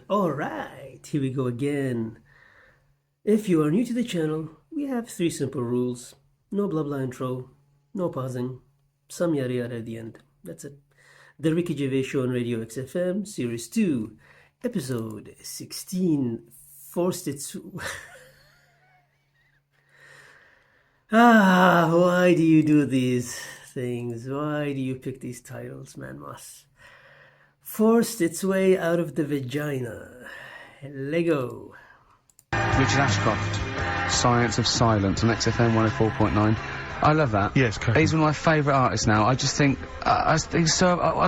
Alright, here we go again. If you are new to the channel, we have 3 simple rules. No blah blah intro, no pausing, some yada yada at the end. That's it. The Ricky Gervais Show on Radio XFM, Series 2, Episode 16, forced its... why do you do these things? Why do you pick these titles, man moss? Forced its way out of the vagina. Lego. Richard Ashcroft, Science of Silence on XFM 104.9. I love that. Yes, correct. He's one of my favourite artists now. I just think, I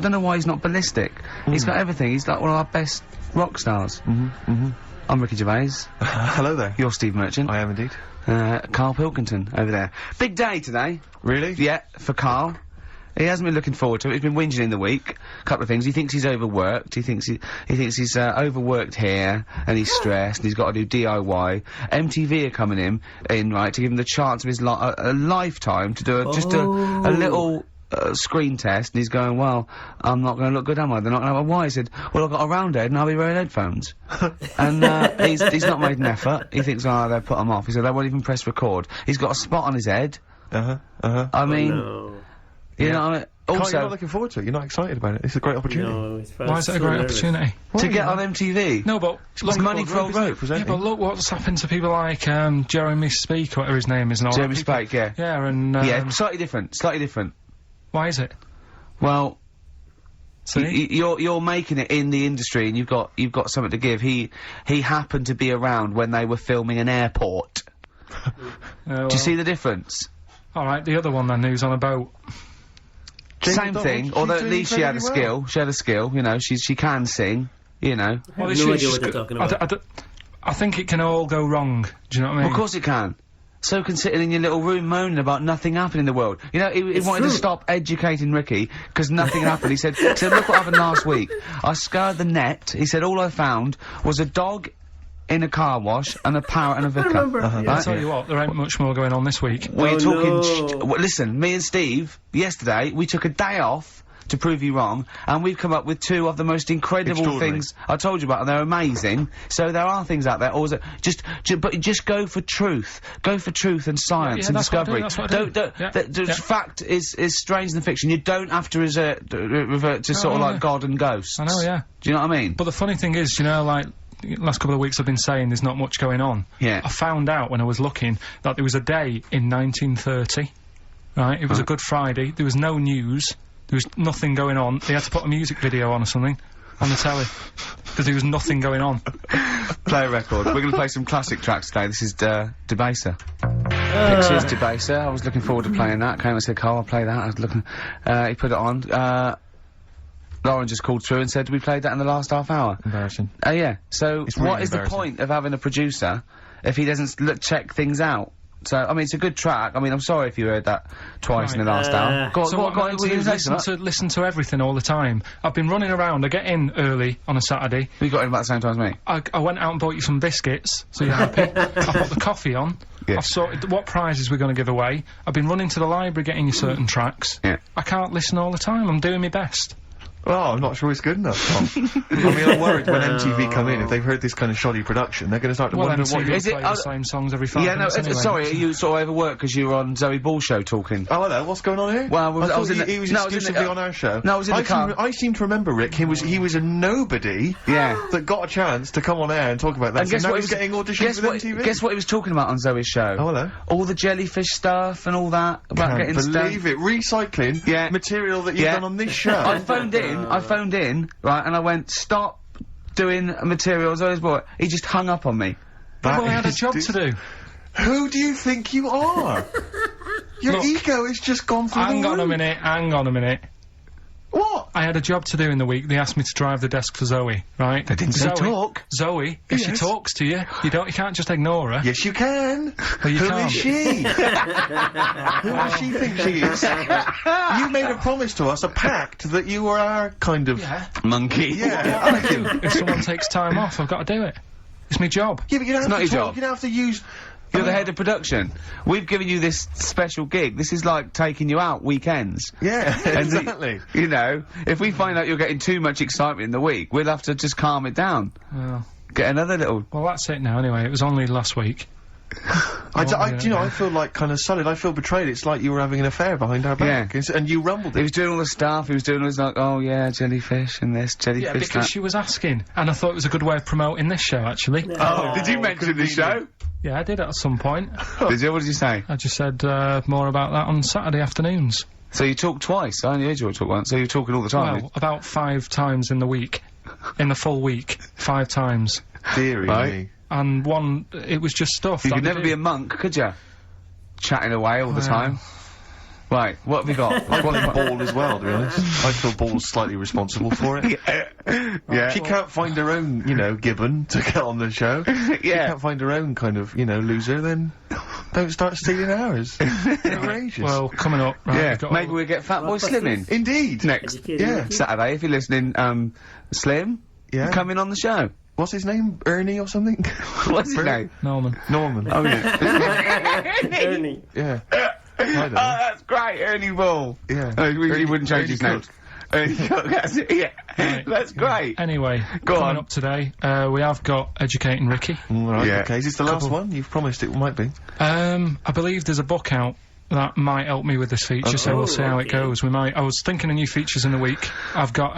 don't know why he's not ballistic. He's got everything. He's like one of our best rock stars. I'm Ricky Gervais. Hello there. You're Steve Merchant. I am indeed. Karl Pilkington over there. Big day today. Really? Yeah, for Karl. He hasn't been looking forward to it. He's been whinging in the week. A couple of things. He thinks he's overworked. He thinks he's overworked here, and he's stressed, and he's got to do DIY. MTV are coming in, right, to give him the chance of his a lifetime to do a little screen test, and he's going, well, I'm not going to look good, am I? They're not going to have a why. He said, well, I've got a round head, and I'll be wearing headphones. And, he's not made an effort. He thinks, oh, they'll put him off. He said, they won't even press record. He's got a spot on his head. I mean... No. You know what I mean? Also, you're not looking forward to it. You're not excited about it. It's a great opportunity. No, Why is it a great opportunity? to get on MTV. No, but It's money for old rope. yeah, but look what's happened to people like Jeremy Speak, whatever his name is, and all Jeremy that people. Spake, yeah. Yeah, and Yeah, slightly different. why is it? Well, See? you're making it in the industry, and you've got something to give. He happened to be around when they were filming an airport. Well, Do you see the difference? all right, the other one then, who's on a boat. Same thing, although at least she had a skill. She had a skill, you know. She can sing, you know. I have no idea what they're talking about. I think it can all go wrong. Do you know what I mean? Well, of course it can. So can sitting in your little room moaning about nothing happening in the world. You know, he wanted to stop educating Ricky, because nothing happened. He said, look what happened last week. I scoured the net. He said, all I found was a dog in a car wash and a parrot and a vicar. I'll tell you what, there ain't much more going on this week. We're talking... well, listen, me and Steve, yesterday, we took a day off to prove you wrong, and we've come up with 2 of the most incredible things I told you about, and they're amazing. So there are things out there, but just go for truth. Go for truth and science and discovery. Fact is stranger than fiction. You don't have to revert to sort of like God and ghosts. I know, yeah. Do you know what I mean? But the funny thing is, you know, like, last couple of weeks I've been saying there's not much going on. Yeah. I found out when I was looking that there was a day in 1930, right? It was a Good Friday, there was no news, there was nothing going on, they had to put a music video on or something, on the telly, because there was nothing going on. Play a record. We're gonna play some classic tracks today. This is, Debaser. Pixies Debaser. I was looking forward to playing that. Came and said, Karl, I'll play that. I was looking, he put it on, Lauren just called through and said, we played that in the last half hour. Embarrassing. Yeah. So, It's really what is the point of having a producer if he doesn't check things out? So, I mean, it's a good track. I mean, I'm sorry if you heard that twice in the last hour. Go on, So go what on, I'm going to do is listen to everything all the time. I've been running around, I get in early on a Saturday. We got in about the same time as me. I went out and bought you some biscuits, so you're happy. I put the coffee on. Yeah. I've sorted what prizes we're going to give away. I've been running to the library getting you certain tracks. Yeah. I can't listen all the time, I'm doing my best. Oh, I'm not sure it's good enough, Tom. I mean, I'm worried when MTV come in, if they've heard this kind of shoddy production, they're going to start to wonder what MTV play the same songs every 5 minutes anyway. Sorry, you sort of overworked because you were on Zoe Ball's show talking. Oh, hello, what's going on here? Well, I was thought in he was exclusively on our show. No, I was in the car. I seem to remember, Rick, he was a nobody that got a chance to come on air and talk about that. And guess so now what he's getting auditions with MTV. Guess what he was talking about on Zoe's show? Oh, hello. All the jellyfish stuff and all that about Can't getting believe it. Recycling material that you've done on this show. I phoned in, right, and I went, stop doing materials. Zoe's boy. He just hung up on me. Well, I had a job to do. Who do you think you are? Your ego has just gone through the roof. Hang on a minute. What? I had a job to do in the week. They asked me to drive the desk for Zoe, right? They didn't say talk. Zoe, if she talks to you, you can't just ignore her. Yes, you can. Well, you Who can't. is she? Who does she think she is? You made a promise to us, a pact, that you were our kind of monkey. Yeah. If someone takes time off, I've got to do it. It's my job. Yeah, but you don't have not to your talk. job. You don't have to use You're the head of production. We've given you this special gig. This is like taking you out weekends. Yeah, exactly. You know, if we find out you're getting too much excitement in the week, we'll have to just calm it down. Well, Get another little... well, that's it now, anyway. It was only last week. You know, I feel like kind of sullied. I feel betrayed. It's like you were having an affair behind our back. Yeah. And you rumbled He it. was doing all the stuff, he was doing all this like, oh yeah, jellyfish and this, jellyfish Yeah, because that. she was asking, and I thought it was a good way of promoting this show, actually. Oh, did you mention the show? Yeah, I did at some point. Did you? What did you say? I just said more about that on Saturday afternoons. So you talked twice. I only heard you talk once, so you're talking all the time. Well, about 5 times in the week. In the full week. 5 times. Deary Right. me. And one, it was just stuff. You that could they never do. be a monk, could you? Chatting away all the time. Right, what have you got? I want Ball as well, to be honest. I feel Ball's slightly responsible for it. Yeah. She can't find her own, you know, gibbon to get on the show. She Yeah. can't find her own kind of, you know, loser, then don't start stealing ours. Outrageous. Well, coming up, right, Yeah, we've got maybe we'll get Fatboy Slim in. Indeed. Next Educated Ricky. Saturday, if you're listening, Slim, Yeah. come in on the show. What's his name? Ernie or something? What's his name? Norman. Norman. Oh, yeah. Ernie. Yeah. I don't know. Oh, that's great, Ernie Ball. Yeah. Oh, he Ernie- wouldn't change Ernie his name. Cook. Ernie Cook, that's it, yeah. Right. That's great. Anyway, Go coming on. up today, we have got Educating Ricky. All right, Yeah. okay. Is this the last Couple- one? You've promised it might be. I believe there's a book out that might help me with this feature, so we'll see how it okay. goes. I was thinking of new features in the week. I've got,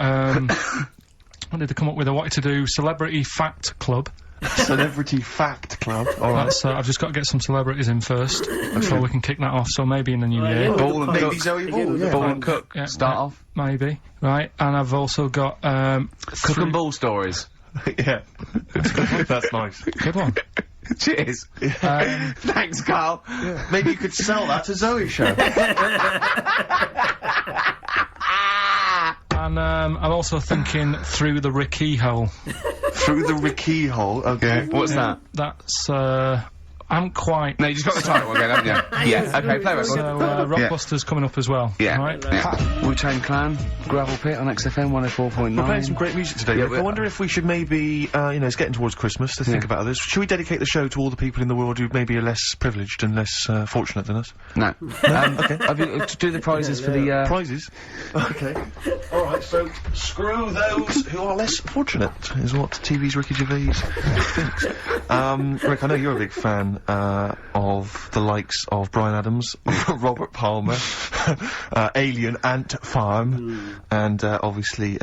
what did they come up with? I wanted to do Celebrity Fact Club. Celebrity Fact Club. All right. That's, I've just got to get some celebrities in first before we can kick that off, so maybe in the new year. Ball and Maybe Cook. Zoe Ball, yeah. Ball and Cook. Yeah, Start yeah, off. Maybe, right? And I've also got, Cook and Ball stories. Yeah. That's nice. good one. Cheers. Thanks, Karl. Maybe you could sell that to Zoe's show. And, I'm also thinking Through the Ricky Hole. Through the Ricky hole. Okay. What's that? That's, I'm quite... No, you just got the title again, haven't you? Yeah. Okay, play So, record. Rockbusters coming up as well. Yeah. Right? Yeah. Wu-Tang Clan, Gravel Pit on XFM 104.9. We're playing some great music today. Yeah, Rick. I wonder if we should maybe, you know, it's getting towards Christmas to think about this. Should we dedicate the show to all the people in the world who maybe are less privileged and less fortunate than us? No. Okay. Have you, do the prizes for the, Prizes? Okay. Alright, so screw those who are less fortunate, is what TV's Ricky Gervais thinks. Rick, I know you're a big fan of the likes of Bryan Adams, Robert Palmer, Alien Ant Farm, and obviously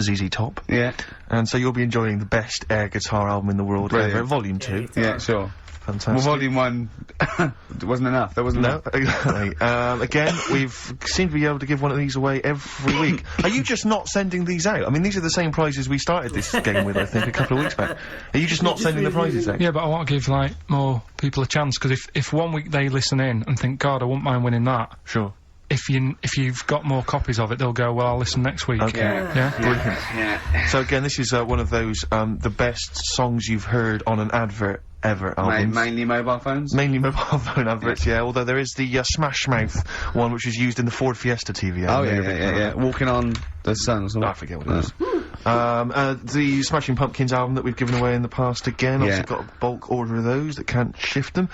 ZZ Top. Yeah. And so you'll be enjoying the best air guitar album in the world Brilliant. ever, Volume 2. Yeah, sure. Fantastic. Well, Volume 1 wasn't enough. There wasn't No, enough. exactly. Again, we've seemed to be able to give one of these away every week. Are you just not sending these out? I mean, these are the same prizes we started this game with, I think, a couple of weeks back. Are you just not sending the prizes out? Yeah, but I want to give, like, more people a chance, because if 1 week they listen in and think, God, I wouldn't mind winning that, Sure. if you've got more copies of it, they'll go, well, I'll listen next week. Okay. Yeah? Yeah. So again, this is one of those, the best songs you've heard on an advert ever albums. Mainly mobile phones? Mainly mobile phone adverts, yeah, although there is the Smash Mouth one, which was used in the Ford Fiesta TV ad. Oh, Maybe yeah, a bit yeah, yeah. Walking on the sun or something. I forget what it is. The Smashing Pumpkins album that we've given away in the past again. Yeah. I've got a bulk order of those that can't shift them.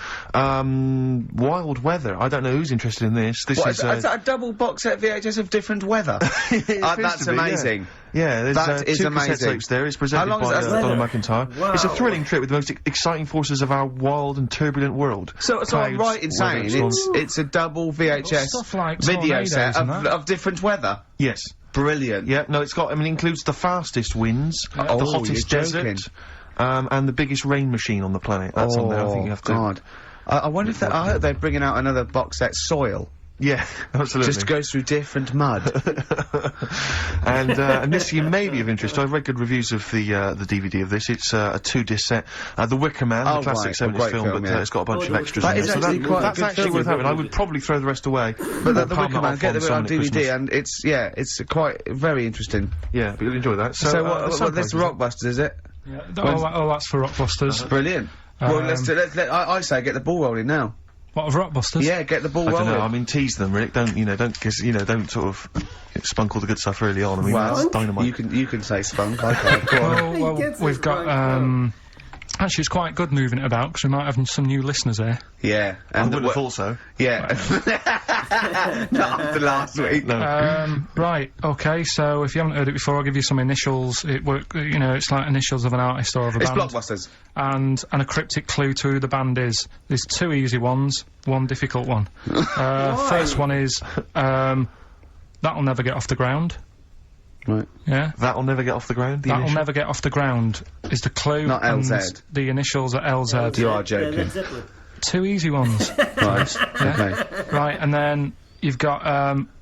Wild Weather. I don't know who's interested in this. This What, is is that a double box set VHS of different weather? That's amazing. Yeah, there's That is two cassette amazing. tapes there. It's presented How long by is that? Donna McIntyre. Wow. It's a thrilling trip with the most exciting forces of our wild and turbulent world. So I'm Clouds, right in saying weather, storms. it's a double VHS Stuff like video tornadoes set and of, that. of different weather. Yes. Brilliant. Yeah, no, it's got, I mean, it includes the fastest winds, the Oh, hottest you're desert, joking. and the biggest rain machine on the planet. That's on there, I think you have to... God. I wonder if I heard they're bringing out another box set, Soil, Yeah, absolutely. just goes through different mud. And this you may be of interest. I've read good reviews of the DVD of this. It's a 2-disc set. The Wicker Man, Oh, the classic right, a 70s great film, film, but yeah. it's got a bunch of extras That in is there. actually quite a that's good actually film. worth having. I would probably throw the rest away. But the palm Wicker it Man, off get the bit on someone at DVD, Christmas. and it's quite very interesting. Yeah, but you'll enjoy that. So what some this places- Rockbusters, is it? Yeah, oh, that's for Rockbusters. Brilliant. Well, I say get the ball rolling now. What, of Rockbusters? Yeah, get the ball I don't rolling. know, I mean, tease them, Rick. Don't sort of spunk all the good stuff early on. I mean, Well, that's dynamite. you can say spunk, I can't. Go on. Well, He gets we've it got, right, Actually, it's quite good moving it about, because we might have some new listeners here. Yeah. I wouldn't have thought so. Yeah. Not after last week. No. Right, okay, so if you haven't heard it before, I'll give you some initials. It's like initials of an artist or of a It's band. Blockbusters. And a cryptic clue to who the band is. There's 2 easy ones, 1 difficult one. First one is, That'll Never Get Off the Ground. Right. Yeah? That'll Never Get Off the Ground, the That'll initial? Never Get Off the Ground is the clue. Not and LZ. The initials are LZ. You are joking. Led Zeppelin. 2 easy ones. Right. Okay. Right, and then you've got,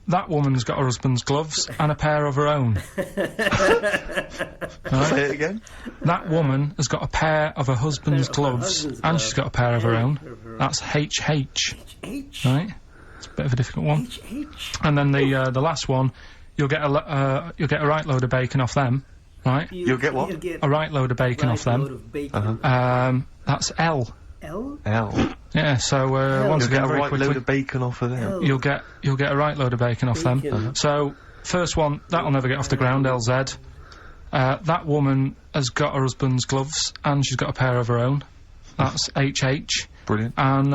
that woman's got her husband's gloves and a pair of her own. Say it again. That woman has got a pair of her husband's gloves husband's and glove. she's got a pair of her own. Of her own. That's HH, H. right? It's a bit of a difficult one. H. And then the last one, you'll get a right load of bacon off them, right? You'll get what? You'll get A right load of bacon off load them. of bacon. That's L. L. L. Yeah, so once You'll get again, a very right quickly, load of bacon off of them. L. you'll get a right load of bacon off them. Bacon. So first one, That'll Never Get Off the Ground, LZ. That woman has got her husband's gloves and she's got a pair of her own. That's HH. Brilliant. And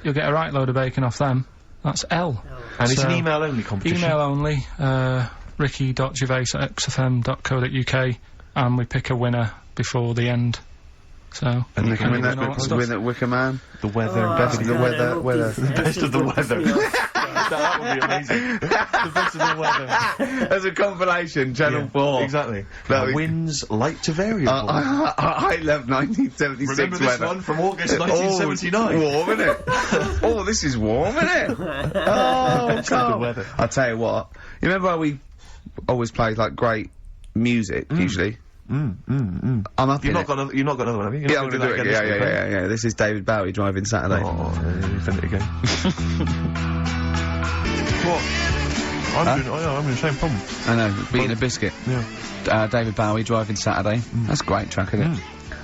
you'll get a right load of bacon off them. That's L. And it's an So, email-only competition. Email only, ricky.gervais@xfm.co.uk, and we pick a winner before the end. So, And you can win that all that stuff. Win at Wicker Man. The weather. best of the weather- Best of the weather. That would be amazing. The best of the weather. As a compilation, Channel 4. Exactly. That was- Winds light to variable. I love 1976 Remember this weather. one from August Oh, 1979? it's warm, isn't it? Oh, this is warm, isn't it? Oh, Best of the Karl. weather. I'll tell you what. You remember how we always played, like, great music, usually? I'm up You've in not it. got another, you're not got another one, have you? You're Yeah, not I'm gonna gonna do it. that Yeah, again this week, yeah. This is David Bowie driving Saturday. Oh, you've done it again. What? I'm in the same problem. I know, beating a biscuit. Yeah. David Bowie driving Saturday. That's a great track, isn't it?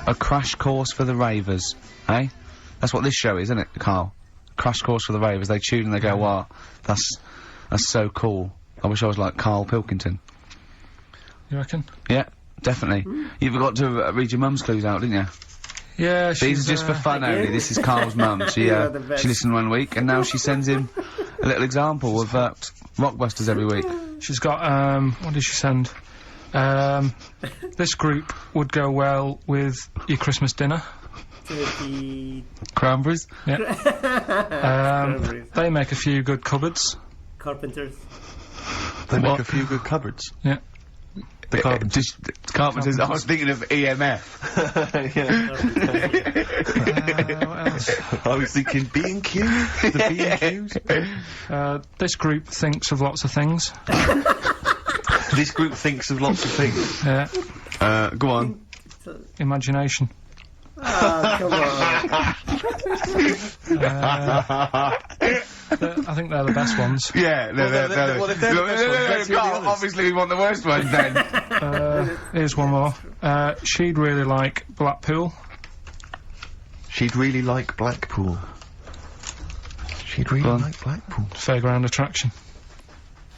A crash course for the ravers, eh? That's what this show is, isn't it, Karl? Crash course for the ravers. They tune and they go, wow, that's so cool. I wish I was like Karl Pilkington. You reckon? Yeah, definitely. You forgot to read your mum's clues out, didn't you? Yeah, These are just for fun again? only. This is Karl's mum. She You are the best. she listened 1 week and now she sends him a little example of Rockbusters every week. She's got, what did she send? This group would go well with your Christmas dinner. Turkey. Cranberries. They make a few good cupboards. Carpenters. They make What? a few good cupboards. Yeah. The carpenters. Carpenters. I was thinking of EMF. What else? I was thinking B&Q, the B&Qs. This group thinks of lots of things. This group thinks of lots of things. Yeah. Go on. Imagination. Oh, come on. I think they're the best ones. Yeah, well, if they're the best ones, let's hear the Karl, others. obviously we want the worst ones then. Here's one more. She'd really like Blackpool. She'd really like Blackpool. She'd really Go on. like Blackpool. Fairground attraction.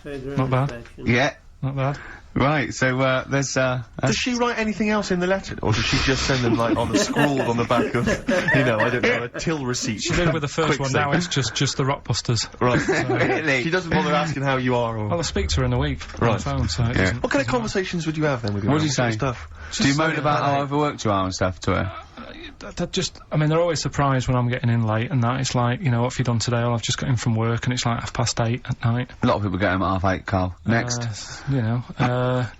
Not bad. Yeah. Not bad. Right, so, there's, Does she write anything else in the letter, or does she just send them like on a scrawled on the back of, you know, I don't know, a till receipt? She did with the first one. Now it's just the Rockbusters. Right. Really? She doesn't bother asking how you are, or Well, I speak to her in a week on Right. the phone, so it doesn't- what kind of conversations would you have then with your What do mum? you say? Stuff. do you moan about how overworked you are and stuff to her? I mean, they're always surprised when I'm getting in late and that. It's like, you know, what have you done today? Well, I've just got in from work and it's like 8:30 at night. A lot of people get home at 8:30, Karl. Next. You know,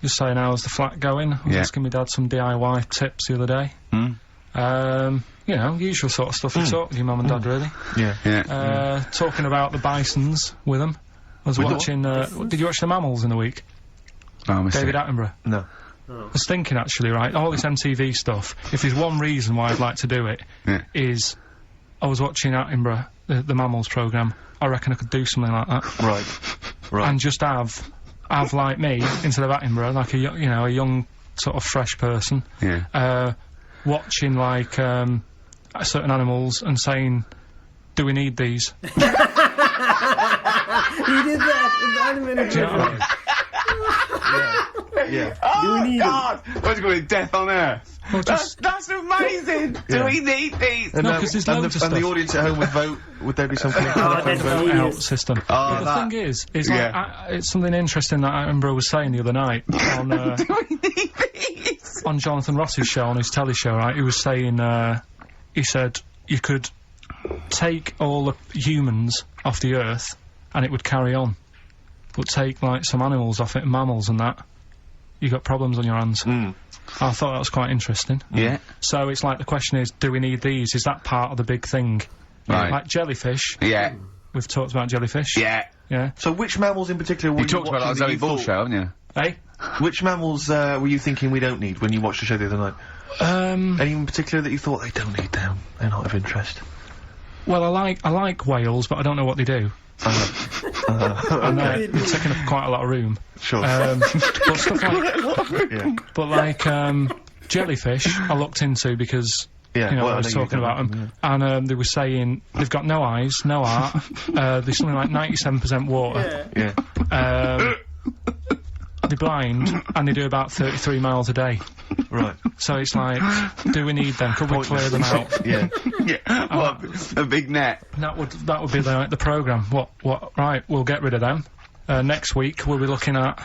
just saying how's the flat going. I was Yeah. asking my dad some DIY tips the other day. Hmm? You know, usual sort of stuff you talk with your mum and dad, really. Yeah. Yeah. Talking about the Bisons with them. I was With what? watching, did you watch The Mammals in the week? Oh, I missed David it. Attenborough. No. I was thinking, actually, right, all this MTV stuff, if there's one reason why I'd like to do it, Yeah. is I was watching Attenborough, the Mammals programme. I reckon I could do something like that. Right. Right. And just have like me, instead of Attenborough, like a young sort of fresh person, Yeah. watching, like, certain animals and saying, do we need these? You did that in the animated Do you know what I mean? Yeah. Oh, need God! What's it called? Death on Earth. Well, That's amazing! Do we need these? And, No, 'cause there's loads of and the stuff. audience at home would vote. Would there be something like Oh, telephone that's vote? genius. out system. Oh, But the that- thing is like, Yeah. it's something interesting that Attenborough was saying the other night on, Do we need these? on Jonathan Ross's show, on his telly show, right? He was saying, he said you could take all the humans off the Earth and it would carry on. But take, like, some animals off it, mammals and that, you got problems on your hands. I thought that was quite interesting. Yeah. So it's like, the question is, do we need these? Is that part of the big thing? Right. Like jellyfish. Yeah. We've talked about jellyfish. Yeah. Yeah. So which mammals in particular were You you talked about it on watching that Zoe you Ball thought- show, haven't you? Hey? Which mammals were you thinking we don't need when you watched the show the other night? Any in particular that you thought they don't need them? They're not of interest. Well, I like whales, but I don't know what they do. And they're taking up quite a lot of room. Sure. But stuff like, yeah. but like, jellyfish, I looked into because, Yeah. you know, well, I was know you talking don't about like them, and they were saying they've got no eyes, no heart, they're something like 97% water, Yeah. they're blind, and they do about 33 miles a day. Right. So it's like, do we need them? Could we clear them out? Yeah. Yeah. What? A big net. That would be the programme. What? Right, we'll get rid of them. Next week we'll be looking at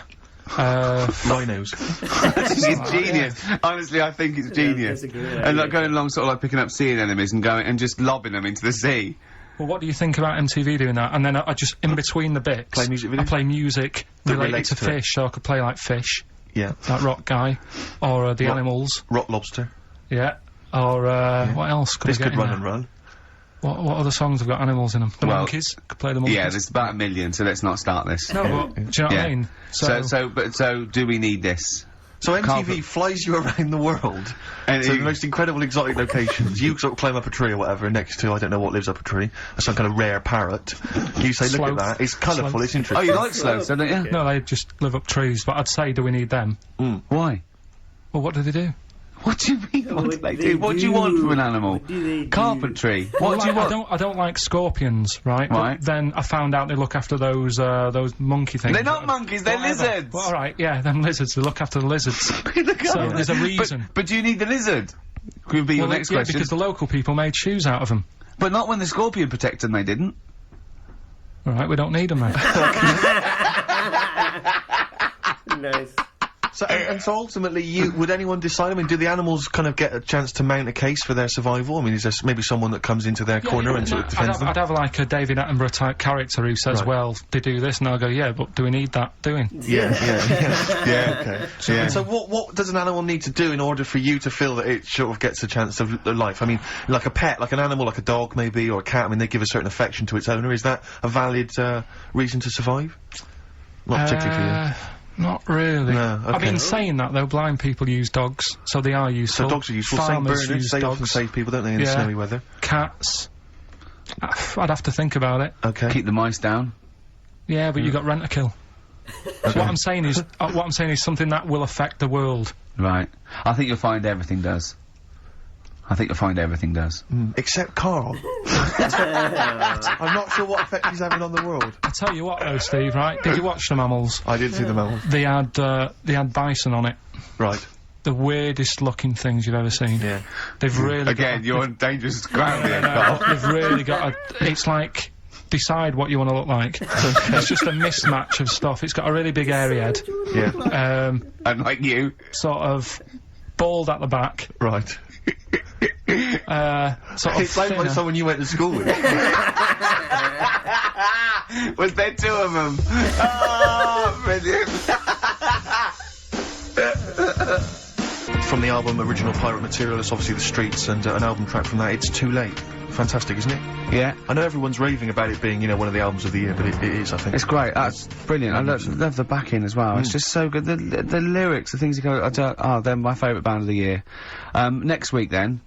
Rhinos. It's genius. Honestly, I think it's genius. that's a good And idea. like going along, sort of like picking up sea anemones and going and just lobbing them into the sea. Well, what do you think about MTV doing that? And then I just, in between the bits, Play music I videos? play music That related relates to to it. fish, so I could play like Fish, Yeah. that rock guy, or the Rock- animals, Rock lobster. yeah, or what else could This I get could in run there? and run. What other songs have got animals in them? The Well, monkeys, could play the monkeys. Yeah, there's about 1 million, so let's not start this. No, but do you know what I mean? So do we need this? So MTV Carpet- flies you around the world And to the you- most incredible exotic locations. You sort of climb up a tree or whatever next to, I don't know what lives up a tree, some kind of rare parrot. You say, look Sloth. at that, it's colourful, Sloth. it's Oh, interesting. you like sloths, don't you? No, they just live up trees, but I'd say, do we need them? Why? Well, what do they do? What do you mean? What do What they they do? What do you want do? from an animal? What do they do? Carpentry. What Well, do you like, want? I don't like scorpions, right? But Right. then I found out they look after those monkey things. They're not monkeys, they're Whatever. lizards. Well, all right, yeah, them lizards. They look after the lizards. Look at So them. there's a reason. But do you need the lizard? Could be your Well, next yeah, question. because the local people made shoes out of them. But not when the scorpion protected them, they didn't. All right, we don't need them then. Nice. So, and so ultimately, would anyone decide? I mean, do the animals kind of get a chance to mount a case for their survival? I mean, is there maybe someone that comes into their corner and sort of defends them? I'd have like a David Attenborough type character who says, Right. well, they do this, and I'll go, yeah, but do we need that doing? Yeah. Yeah. Okay. Yeah. And so what does an animal need to do in order for you to feel that it sort of gets a chance of life? I mean, like a pet, like an animal, like a dog maybe, or a cat, I mean, they give a certain affection to its owner. Is that a valid reason to survive? Not particularly for you. Not really. No, I okay. mean, saying that though, blind people use dogs, so they are useful. So dogs are useful. St. Farmers Bernards, use they often dogs. save people, don't they, in Yeah. snowy weather? Cats. I'd have to think about it. Okay. Keep the mice down. Yeah, but you got rent a kill. So what I'm saying is something that will affect the world. Right. I think you'll find everything does. I think you'll find everything does. Except Karl. I'm not sure what effect he's having on the world. I tell you what though, Steve, right? Did you watch the mammals? I did see the mammals. They had bison on it. Right. The weirdest looking things you've ever seen. Yeah. They've really Again, you're on dangerous ground here, No, Carl. they've really got a. It's like, decide what you want to look like. It's just a mismatch of stuff. It's got a really big airy head, Yeah. Unlike you. sort of bald at the back, Right. sort of It sounds like thinner. someone you went to school with. Was there two of them? Oh, brilliant. From the album Original Pirate Material, it's obviously The Streets, and an album track from that, It's Too Late. Fantastic, isn't it? Yeah. I know everyone's raving about it being, you know, one of the albums of the year, but it is, I think. It's great. That's brilliant. I love the backing as well. It's just so good. The lyrics, the things you go, they're my favourite band of the year. Next week then,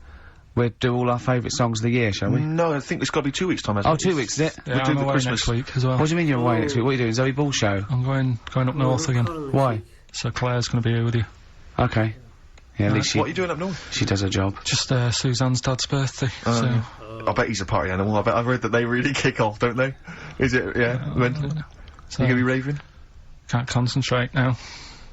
we'll do all our favourite songs of the year, shall we? No, I think it's got to be 2 weeks' time, hasn't Oh, it? 2 weeks, is it? Yeah, we'll do I'm the away Christmas. next week as well. What do you mean you're away next week? What are you doing? Zoe Ball show? I'm going up north again. Why? So Claire's going to be here with you. Okay. Yeah, at least What are you doing up north? she does her job. Just Suzanne's dad's birthday. So I bet he's a party animal. I've heard that they really kick off, don't they? Is it, yeah? When? so You gonna be raving? can't concentrate now.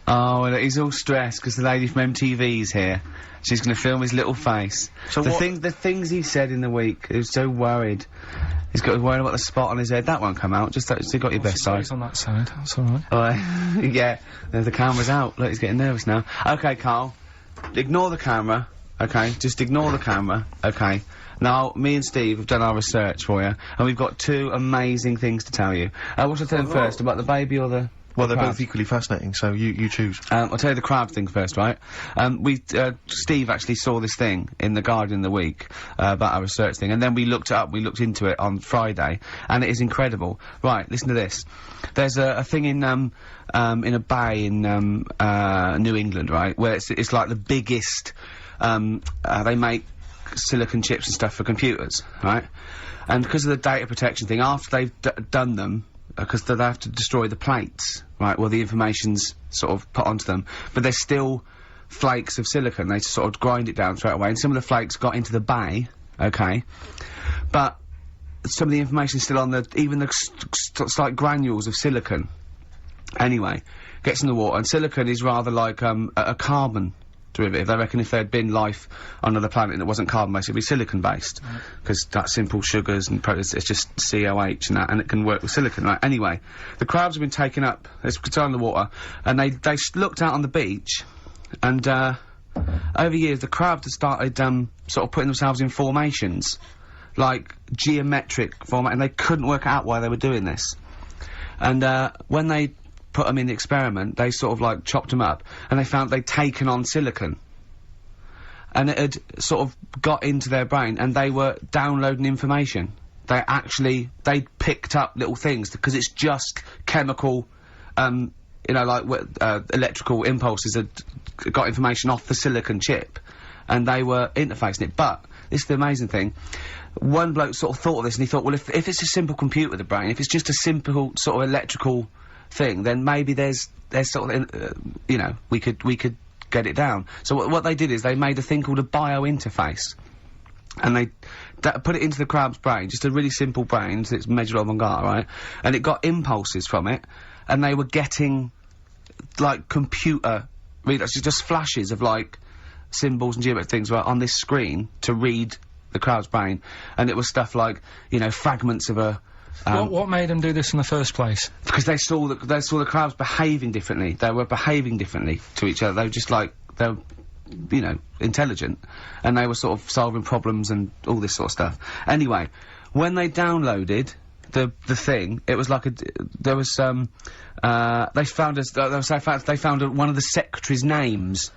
Oh, and he's all stressed because the lady from MTV's here. She's going to film his little face. So the things he said in the week, he was so worried. He's got worried about the spot on his head. That won't come out. Just you got your best side. He's on that side. That's all right. Oh, yeah. The camera's out. Look, he's getting nervous now. Okay, Karl. Ignore the camera. Okay, just ignore the camera. Okay. Now, me and Steve have done our research for you, and we've got 2 amazing things to tell you. What should I tell them first, about the baby or the... Well, they're both equally fascinating, so you choose. I'll tell you the crab thing first, right? Steve actually saw this thing in The Guardian the week, about our research thing, and then we looked it up, we looked into it on Friday, and it is incredible. Right, listen to this. There's a thing in a bay in, New England, right, where it's like the biggest, they make silicon chips and stuff for computers, right? And because of the data protection thing, after they've done them, because they have to destroy the plates, right, well, the information's sort of put onto them, but there's still flakes of silicon. They sort of grind it down straight away, and some of the flakes got into the bay, okay, but some of the information's still on even the slight granules of silicon. Anyway, gets in the water, and silicon is rather like, a carbon derivative. They reckon if there had been life on another planet that wasn't carbon-based, it'd be silicon-based. Because that's simple sugars and it's just COH and that, and it can work with silicon, right? Anyway, the crabs have been taken up, it's on the water, and they looked out on the beach, and, over years, the crabs had started, sort of putting themselves in formations. Like, geometric format, and they couldn't work out why they were doing this. And, when they put them in the experiment, they sort of like chopped them up, and they found they'd taken on silicon. And it had sort of got into their brain, and they were downloading information. They picked up little things, because it's just chemical, you know, like, electrical impulses had got information off the silicon chip, and they were interfacing it. But, this is the amazing thing, one bloke sort of thought of this, and he thought, well, if it's a simple computer with a brain, if it's just a simple sort of electrical thing, then maybe there's sort of, you know, we could get it down. So what they did is they made a thing called a biointerface, and they put it into the crab's brain, just a really simple brain, so it's measured avant-garde, right? And it got impulses from it, and they were getting, like, computer readouts, just flashes of, like, symbols and geometric things right on this screen to read the crab's brain, and it was stuff like, you know, fragments of a what made them do this in the first place? Because they saw the crabs behaving differently. They were behaving differently to each other. They were just like, they were, you know, intelligent. And they were sort of solving problems and all this sort of stuff. Anyway, when they downloaded the thing, it was like they found one of the secretary's names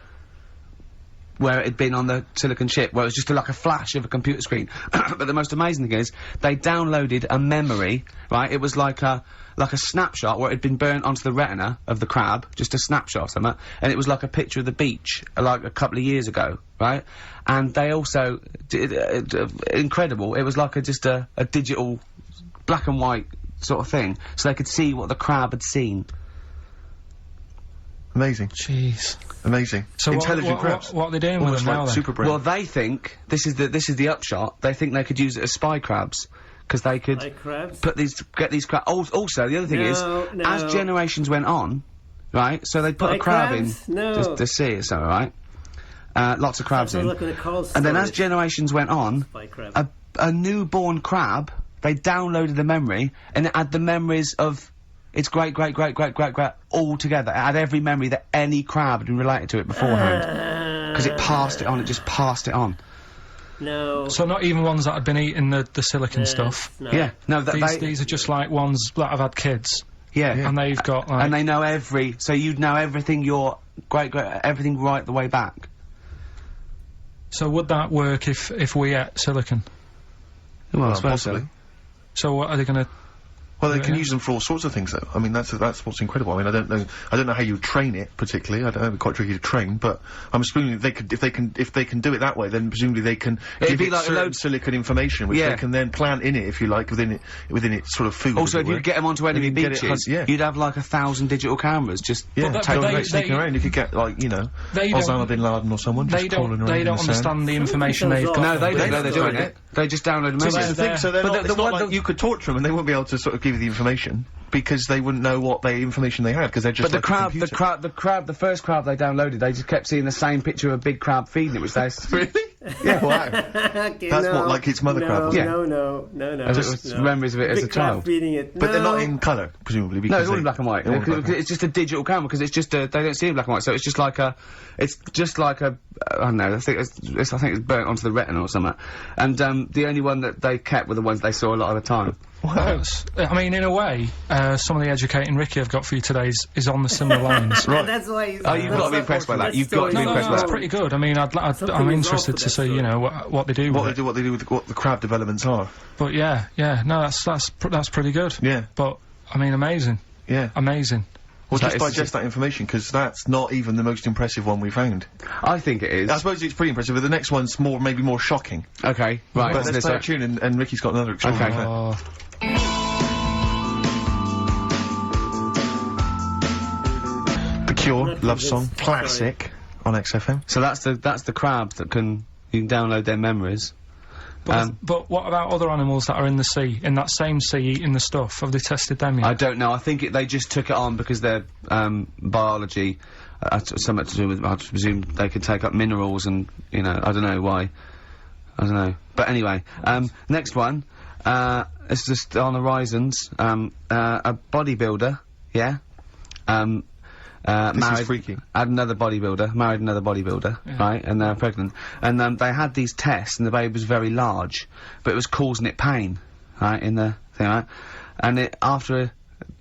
where it had been on the silicon chip, where it was just like a flash of a computer screen. But the most amazing thing is, they downloaded a memory, right? It was like a snapshot where it had been burnt onto the retina of the crab, just a snapshot or something, and it was like a picture of the beach, like a couple of years ago, right? And they also did, incredible, it was like just a digital, black and white sort of thing, so they could see what the crab had seen. Amazing. Jeez. Amazing. So intelligent crabs. What are they doing with them now, then? Super brain. Well, they think, this is the upshot, they think they could use it as spy crabs. Because they could get these crabs. Also, the other thing is, as generations went on, right, so they put a crab in just to see it, so, right? Lots of crabs in. And then as generations went on, a newborn crab, they downloaded the memory, and it had the memories of its great all together. It had every memory that any crab had been related to it beforehand. Because it passed it on, it just passed it on. No. So not even ones that had been eating the silicon stuff? No. Yeah, no, These are just like ones that have had kids. Yeah. And they've got, like... And they know so you'd know everything everything right the way back. So would that work if we ate silicon? Well, I suppose possibly. So what are they gonna... Well, they can use them for all sorts of things, though. I mean, that's what's incredible. I mean, I don't know how you train it particularly. I don't know, it'd be quite tricky to train, but I'm assuming if they can do it that way, then presumably they can give it like certain silicon information, which they can then plant in it, if you like, within its sort of food. Also, if you get them onto enemy beaches, you'd have like 1,000 digital cameras just sneaking around. You could get, like, you know, Osama bin Laden or someone just crawling around. They don't understand the information they've got. No, they don't know they're doing it. They just download a message. So that's the thing. So they're not like you could torture them and they won't be able to sort of give you the information because they wouldn't know what information they had because they're just. But the first crab they downloaded, they just kept seeing the same picture of a big crab feeding it, which they really. Yeah. Wow. Okay, That's what, like its mother crab. Yeah. No. Just memories of it as a Big crab child. feeding it. But they're not in colour, presumably. Because No, it's all in black and white. they're all in black and white. It's just a digital camera because it's just they don't see it in black and white, so it's just like a, I don't know. I think it's burnt onto the retina or something. And the only one that they kept were the ones they saw a lot of the time. Wow. I mean, in a way, some of the educating Ricky I've got for you today is on the similar lines. Right. That's why. He's, Oh, you've got to be impressed by that. You've got to be impressed by That's that. pretty good. I mean, I'm interested to see, you know, what they do. What they do with what the crab developments are. But yeah, no, that's pretty good. Yeah. But I mean, amazing. Yeah. Amazing. Well, That just is- digest that information because that's not even the most impressive one we found. I think it is. I suppose it's pretty impressive, but the next one's maybe more shocking. Okay, right. But let's play a tune, and Ricky's got another extraordinary fact. Oh, The Cure, Not love convinced. song, classic on XFM. So that's the crab that you can download their memories. but what about other animals that are in the sea, in that same sea, eating the stuff? Have they tested them yet? I don't know. I think they just took it on because their biology, something to do with. I presume they could take up minerals, and you know, I don't know why. I don't know. But anyway, next one. It's just on the horizons. A bodybuilder, yeah. This Married, is freaky. married another bodybuilder, right, and they're pregnant. And they had these tests, and the baby was very large, but it was causing it pain, right, in the thing, right? And after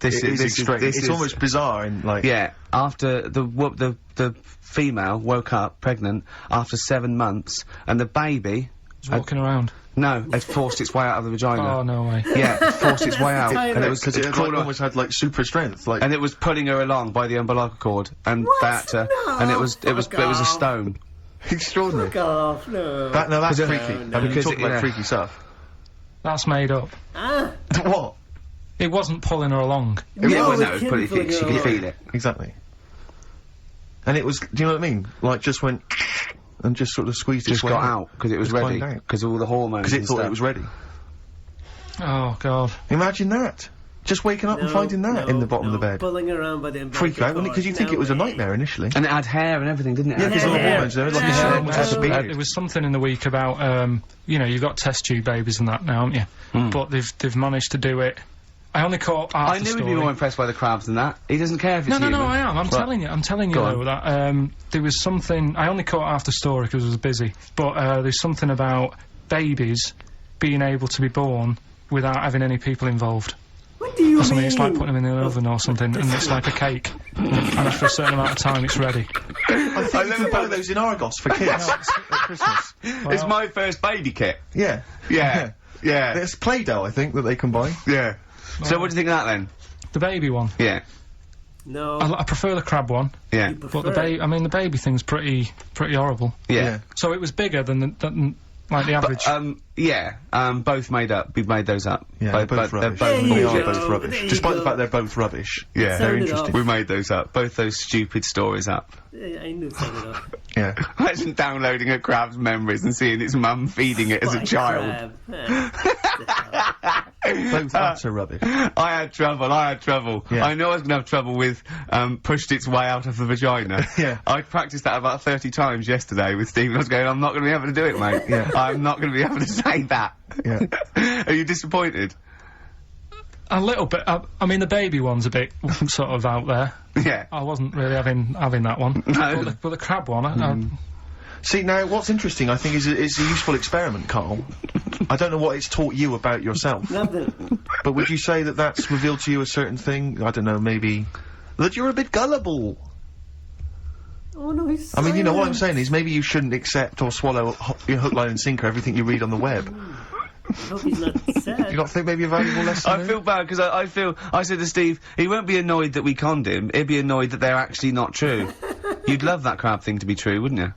this It is is extreme. It's almost bizarre in like. yeah, after the female woke up pregnant after 7 months, and the baby It's walking around. it forced its way out of the vagina. Oh, no way. Yeah, it forced its way out, and it was Because it crawling almost had like super strength, like. and it was pulling her along by the umbilical cord, and that, and it was a stone. Extraordinary. Fuck off, no. That's Because freaky. no. I mean, Because talk about yeah. freaky stuff. That's made up. What? It wasn't pulling her along. Yeah, No, well, it no, can but feel she could good. feel it. Exactly. And it was. Do you know what I mean? Like just went and just sort of squeezed its Just way got out because it was Just ready, climbed out. because all the hormones. because it and thought stuff. it was ready. Oh, God. Imagine that. Just waking up and finding that in the bottom of the bed. Pulling around by the Freak you out, wouldn't it? Because you think it was a nightmare initially. And it had hair and everything, didn't it? Yeah, because all the Yeah. hormones there, like you Yeah. said, almost has a There beard. was something in the week about, you know, you've got test tube babies and that now, haven't you? But they've managed to do it. I only caught half I the knew he'd story. be more impressed by the crabs than that. He doesn't care if it's No, human. I am. I'm telling you Go though, that, there was something, I only caught half the story because I was busy, but, there's something about babies being able to be born without having any people involved. What do you Or something, mean? it's like putting them in the oven or something, and it's like a cake. And after a certain amount of time, it's ready. I think you can buy those in Argos for kids at Christmas. It's my first baby kit. Yeah. Yeah. Yeah. There's Play-Doh, I think, that they can buy. Yeah. So what do you think of that then? The baby one. Yeah. No. I prefer the crab one, Yeah. but the baby, I mean, the baby thing's pretty horrible. Yeah. So it was bigger than like the average. Both made up. We made those up. Yeah, they're both they're rubbish. both There They you are bullshit. go. both rubbish. There you Despite the go. fact they're both rubbish. Yeah. They're Sound it interesting. We made those up. Both those stupid stories up. I knew something of Yeah. Imagine downloading a crab's memories and seeing its mum feeding it as a child. Both utter rubbish. I had trouble. Yeah. I know I was going to have trouble with, pushed its way out of the vagina. Yeah. I practiced that about 30 times yesterday with Stephen. I was going, I'm not going to be able to do it, mate. Yeah. I'm not going to be able to say that. Yeah. Are you disappointed? A little bit. I mean, the baby one's a bit sort of out there. Yeah. I wasn't really having that one. No. But the crab one, I See, now, what's interesting, I think, is a useful experiment, Karl. I don't know what it's taught you about yourself, Nothing. but would you say that that's revealed to you a certain thing? I don't know, maybe... that you're a bit gullible. Oh no, he's. I mean, you know, what I'm saying is maybe you shouldn't accept or swallow your hook, line and sinker everything you read on the web. I hope he's not sad. Do you not think maybe a valuable lesson I there? feel bad because I said to Steve, he won't be annoyed that we conned him, he'd be annoyed that they're actually not true. You'd love that crab thing to be true, wouldn't you?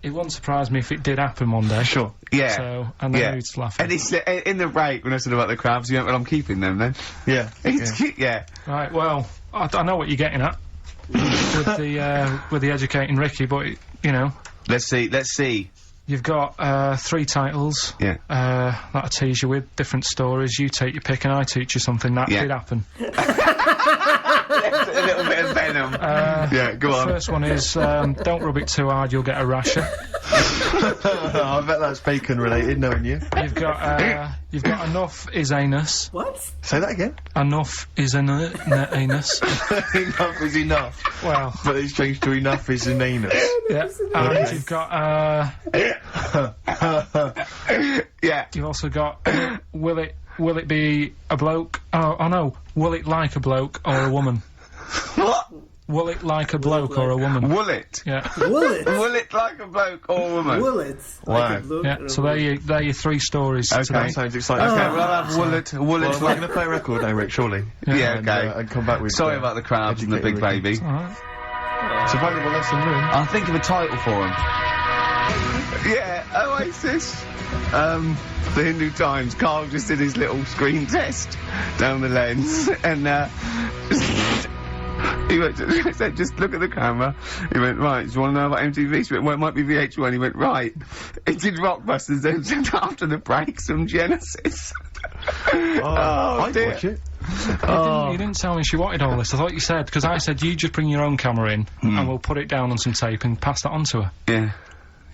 it wouldn't surprise me if it did happen one day. Sure. Yeah. So, and then yeah. he's laughing. And it's, in the break, when I said about the crabs, you went, well, I'm keeping them then. Yeah. It's yeah. cute, yeah. Right, well, I know what you're getting at. with the educating Ricky, but, you know. Let's see. You've got 3 titles. Yeah. That'll tease you with different stories. You take your pick and I teach you something. That did happen. A little bit of venom. Yeah, go on. The first one is, don't rub it too hard, you'll get a rasher. I bet that's bacon related, knowing you. You've got enough is anus. What? Say that again. Enough is an anus. Enough is enough. Well. But it's changed to enough is an anus. Yeah. And you've got, Yeah. you've also got, will it be a bloke? Oh no. Will it like a bloke or a woman? What? Will it like a bloke or a woman? Will it? Yeah. Will it? Will it like a bloke or a woman? Will it? Wow. Like a bloke Yeah, or a so woman? they're your 3 stories Okay. today. That sounds exciting. Okay, well, I'll have will it Well, we're like... going to play a record now, Rick, surely. Yeah, And, okay. and come back with... Sorry about the crowds and the big educated Ricky. baby. Alright. It's a valuable lesson learned. I'll think of a title for him. Yeah, Oasis. The Hindu Times. Karl just did his little screen test down the lens, and he went to, said, just look at the camera. He went, right, do you want to know about MTV? She went, well, it might be VH1. He went, right. It did Rockbusters, then said after the break, some Genesis. I'd dear. watch it. You didn't tell me she wanted all this. I thought you said, because I said you just bring your own camera in and we'll put it down on some tape and pass that on to her. Yeah.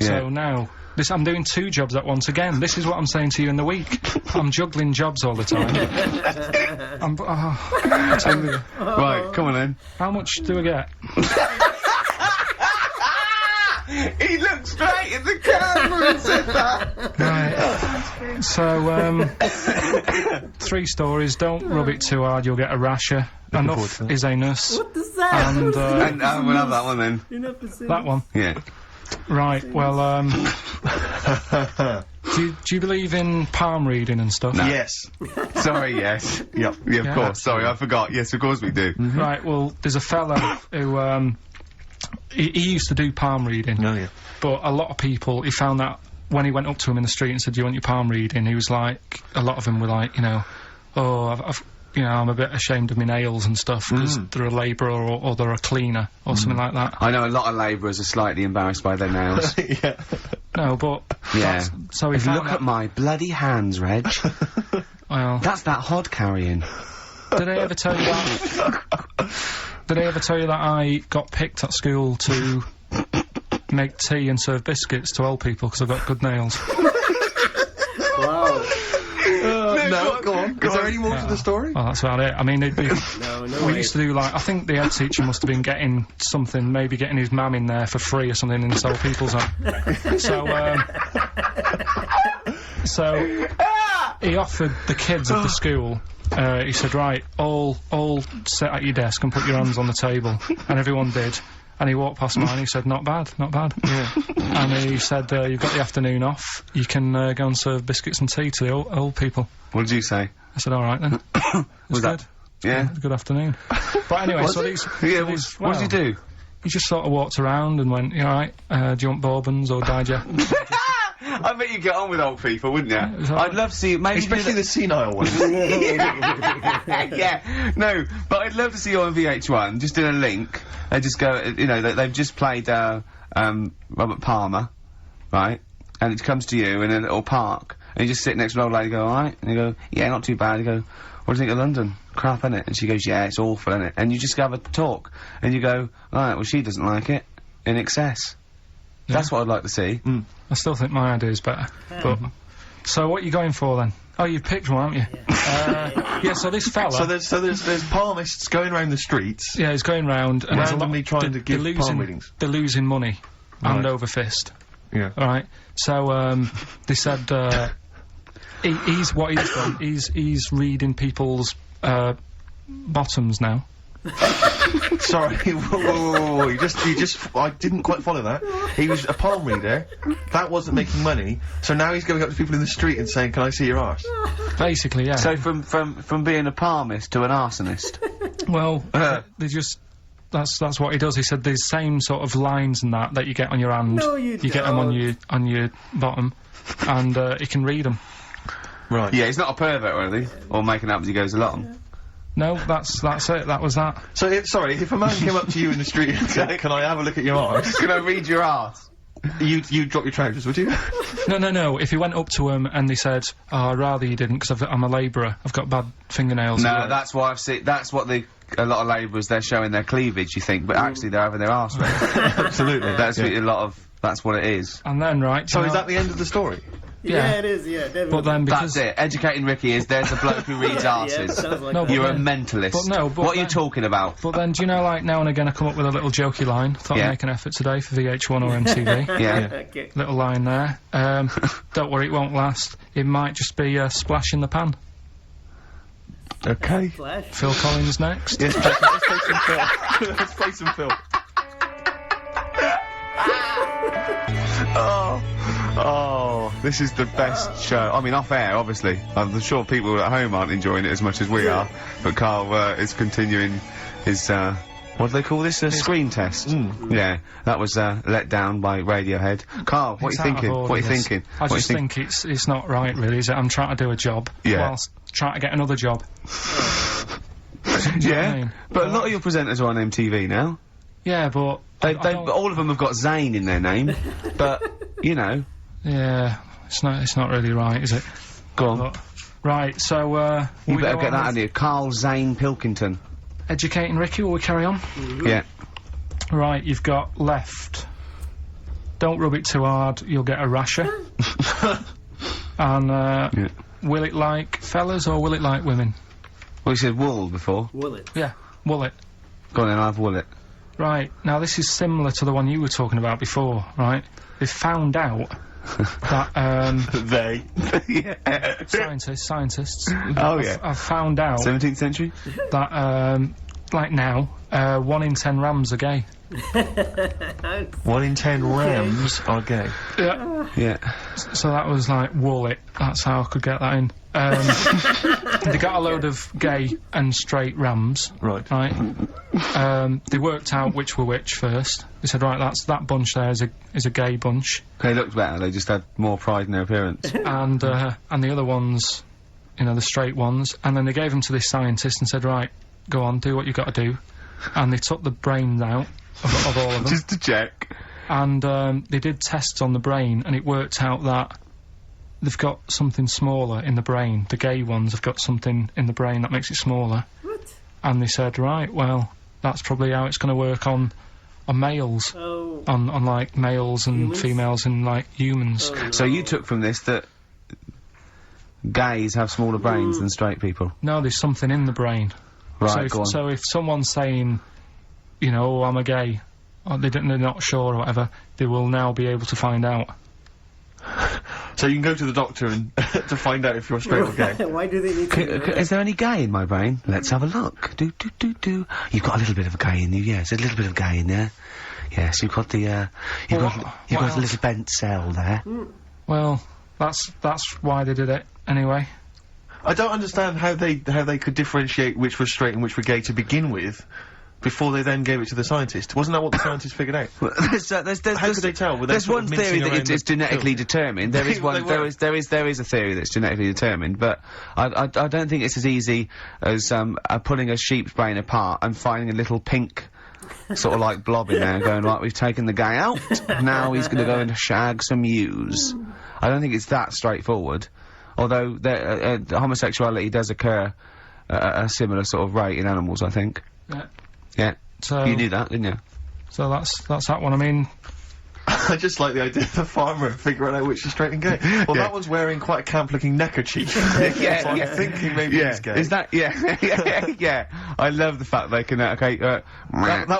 So now, I'm doing 2 jobs at once again. This is what I'm saying to you in the week. I'm juggling jobs all the time. I tell you. Right, come on then. How much do I get? He looked straight at the camera and said that. Right. So, 3 stories. Don't rub it too hard, you'll get a rasher. Enough is anus. What does that? And, And we'll have that one then. Enough is that one. Yeah. Right, well, do you believe in palm reading and stuff? Yes. Sorry, yes. Yep. Yeah, of Yeah. course. Sorry, I forgot. Yes, of course we do. Right, well, there's a fella who, he used to do palm reading. Oh, yeah. But a lot of people, he found that when he went up to him in the street and said, do you want your palm reading? He was like, a lot of them were like, you know, oh, I've you know, I'm a bit ashamed of my nails and stuff because they're a labourer or they're a cleaner or something like that. I know a lot of labourers are slightly embarrassed by their nails. Yeah. No, but... Yeah. So he If you found look that, at my bloody hands, Reg, well, that's that hod carrying. did I ever tell you that... Did I ever tell you that I got picked at school to make tea and serve biscuits to old people because I've got good nails? Wow. No, go on. Is there any more to the story? Oh, that's about it. I mean, No we way. used to do, like, I think the head teacher must have been getting something, maybe getting his mam in there for free or something in Old People's Home. So he offered the kids of the school, he said, right, all sit at your desk and put your hands on the table. And everyone did. And he walked past mine and he said, not bad, not bad. Yeah. And he said, you've got the afternoon off, you can go and serve biscuits and tea to the old people. What did you say? I said, all right then. Was good. that? Yeah. Good afternoon. But anyway, so these... Yeah. these- What did you do? He just sort of walked around and went, you alright, do you want bourbons or digest? I bet you get on with old people, wouldn't you? was alright. I'd love to see you. Maybe Especially the senile ones. yeah, no, but I'd love to see you on VH1, just in a link. They just go, you know, they've just played, Robert Palmer, right? And it comes to you in a little park, and you just sit next to an old lady and go, alright? And you go, yeah, not too bad. You go, what do you think of London? Crap, innit? And she goes, yeah, it's awful, innit? And you just have a talk, and you go, alright, well, she doesn't like it, in excess. Yeah. That's what I'd like to see. I still think my idea is better. But, so what are you going for then? Oh, you've picked one, haven't you? Yeah, so this fella... So there's palmists going around the streets. Yeah, he's going round and there's a lot... Randomly trying to give palm readings. They're losing money. Hand Right. over fist. Yeah. Alright, so, they said, he's what he's done, he's reading people's, bottoms now. Sorry, whoa. You just, I didn't quite follow that. He was a palm reader. That wasn't making money. So now he's going up to people in the street and saying, can I see your arse? Basically, yeah. So from being a palmist to an arsonist. Well, they just... That's what he does. He said these same sort of lines and that you get on your hand. No, you get them on your bottom, and he can read them. Right. Yeah, he's not a pervert or anything, or making up as he goes along. No, that's it. That was that. So, if a man came up to you in the street and said, can I have a look at your arse? Can I read your arse? You'd drop your trousers, would you? No. If he went up to him and they said, "Oh, I'd rather you didn't because I'm a labourer. I've got bad fingernails." No, that's why I've seen. That's what a lot of labourers, they're showing their cleavage. You think, but actually they're having their arse raised. Absolutely. That's that's what it is. And then So is that the end of the story? Yeah, it is, yeah, definitely. But then because That's it. Educating Ricky is there's a bloke who reads Yeah, arses. sounds like No, that. You're a then- mentalist. but no, but what are you then- talking about? But then, do you know, like, now and again I come up with a little jokey line. Thought Yeah. I'd make an effort today for VH1 or MTV. Yeah. Okay. Little line there. Don't worry, it won't last. It might just be a splash in the pan. Okay. Flash. Phil Collins next. Yes, let's play some film. Let's play some film. Oh, this is the best show. I mean, off air, obviously. I'm sure people at home aren't enjoying it as much as we are. But Karl is continuing his, what do they call this? A screen test. Yeah, that was let down by Radiohead. Karl, what are you It's out of thinking? order, What are you this. thinking? I What just you think? think it's not right, really, is it? I'm trying to do a job Yeah. whilst trying to get another job. Do you know what I Yeah, mean? but a lot of your presenters are on MTV now. Yeah, but I don't- All of them have got Zane in their name. But, you know, yeah, it's not really right, is it? go on. But, right, so You we better go get on that with on you. Karl Zane Pilkington. Educating Ricky, will we carry on? Yeah. Right, you've got left. Don't rub it too hard, you'll get a rasher. And Yeah. will it like fellas or will it like women? Well, you said wool before. Will it? Yeah, will it? Go on then, I'll have wool it. Right, now this is similar to the one you were talking about before, right? They found out that, They. Yeah. scientists. Oh, yeah. I've found out 17th century? that, like now, 1 in 10 rams are gay. 1 in 10 rams are gay. Yeah. Yeah. So that was like, wool it. That's how I could get that in. They got a load of gay and straight rams. Right. Right. They worked out which were which first. They said, right, that bunch there is a gay bunch, They looked better, they just had more pride in their appearance. and the other ones, you know, the straight ones. And then they gave them to this scientist and said, right, go on, do what you got to do. And they took the brains out of all of them. Just to check. And they did tests on the brain, and it worked out that they've got something smaller in the brain. The gay ones have got something in the brain that makes it smaller. What? And they said, right, well, that's probably how it's going to work on males. Oh. On like males and Humans? females and like humans. Oh, So no. you took from this that gays have smaller brains than straight people. No, there's something in the brain. Right, go on. So if someone's saying, you know, oh, I'm a gay, or they're not sure or whatever, they will now be able to find out. So you can go to the doctor and to find out if you're straight or gay. Why do they need to? Is there any gay in my brain? Let's have a look. Do. You've got a little bit of a gay in you, yes. A little bit of gay in there. Yes, you've got the, you've Well, got what a little bent cell there. Well, that's why they did it anyway. I don't understand how they could differentiate which was straight and which were gay to begin with, before they then gave it to the scientist. Wasn't that what the scientist figured out? there's How could they tell? Were they There's sort one of theory mincing that around it's the genetically film? determined. There is They one. were. There is a theory that's genetically determined, but I don't think it's as easy as pulling a sheep's brain apart and finding a little pink sort of like blob in there and going, right, we've taken the guy out, now he's going to go and shag some ewes. I don't think it's that straightforward, although homosexuality does occur at a similar sort of rate in animals, I think. Yeah. Yeah. So You knew that, didn't you? So that's that one. I mean, I just like the idea of the farmer figuring out which is straight and gay. Well, Yeah. that one's wearing quite a camp-looking neckerchief. Yeah, so I'm thinking maybe he's gay. Is that, yeah. I love the fact they can, that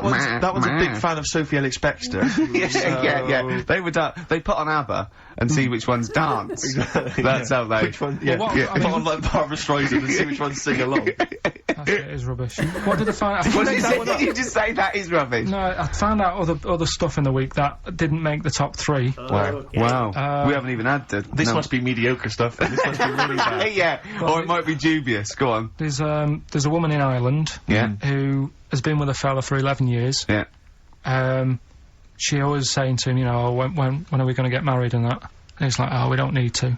one's a big fan of Sophie Ellis-Bextor. Yeah. They would, they put on ABBA and see which ones dance. Exactly, That's how they... Which one? Yeah. Well, what- Yeah. I mean- Put on like Barbara Streisand and see which ones sing along. that shit is rubbish. What did I find out? I What found did you out say? You just say that is rubbish. No, I found out other stuff in the week that didn't make the top 3. Wow. We haven't even had the... This must be mediocre stuff. Then. This must be really bad. Yeah, or it might be dubious. Go on. There's a woman in Ireland Yeah. who has been with a fella for 11 years. Yeah. She always saying to him, you know, when are we going to get married and that? And he's like, oh, we don't need to.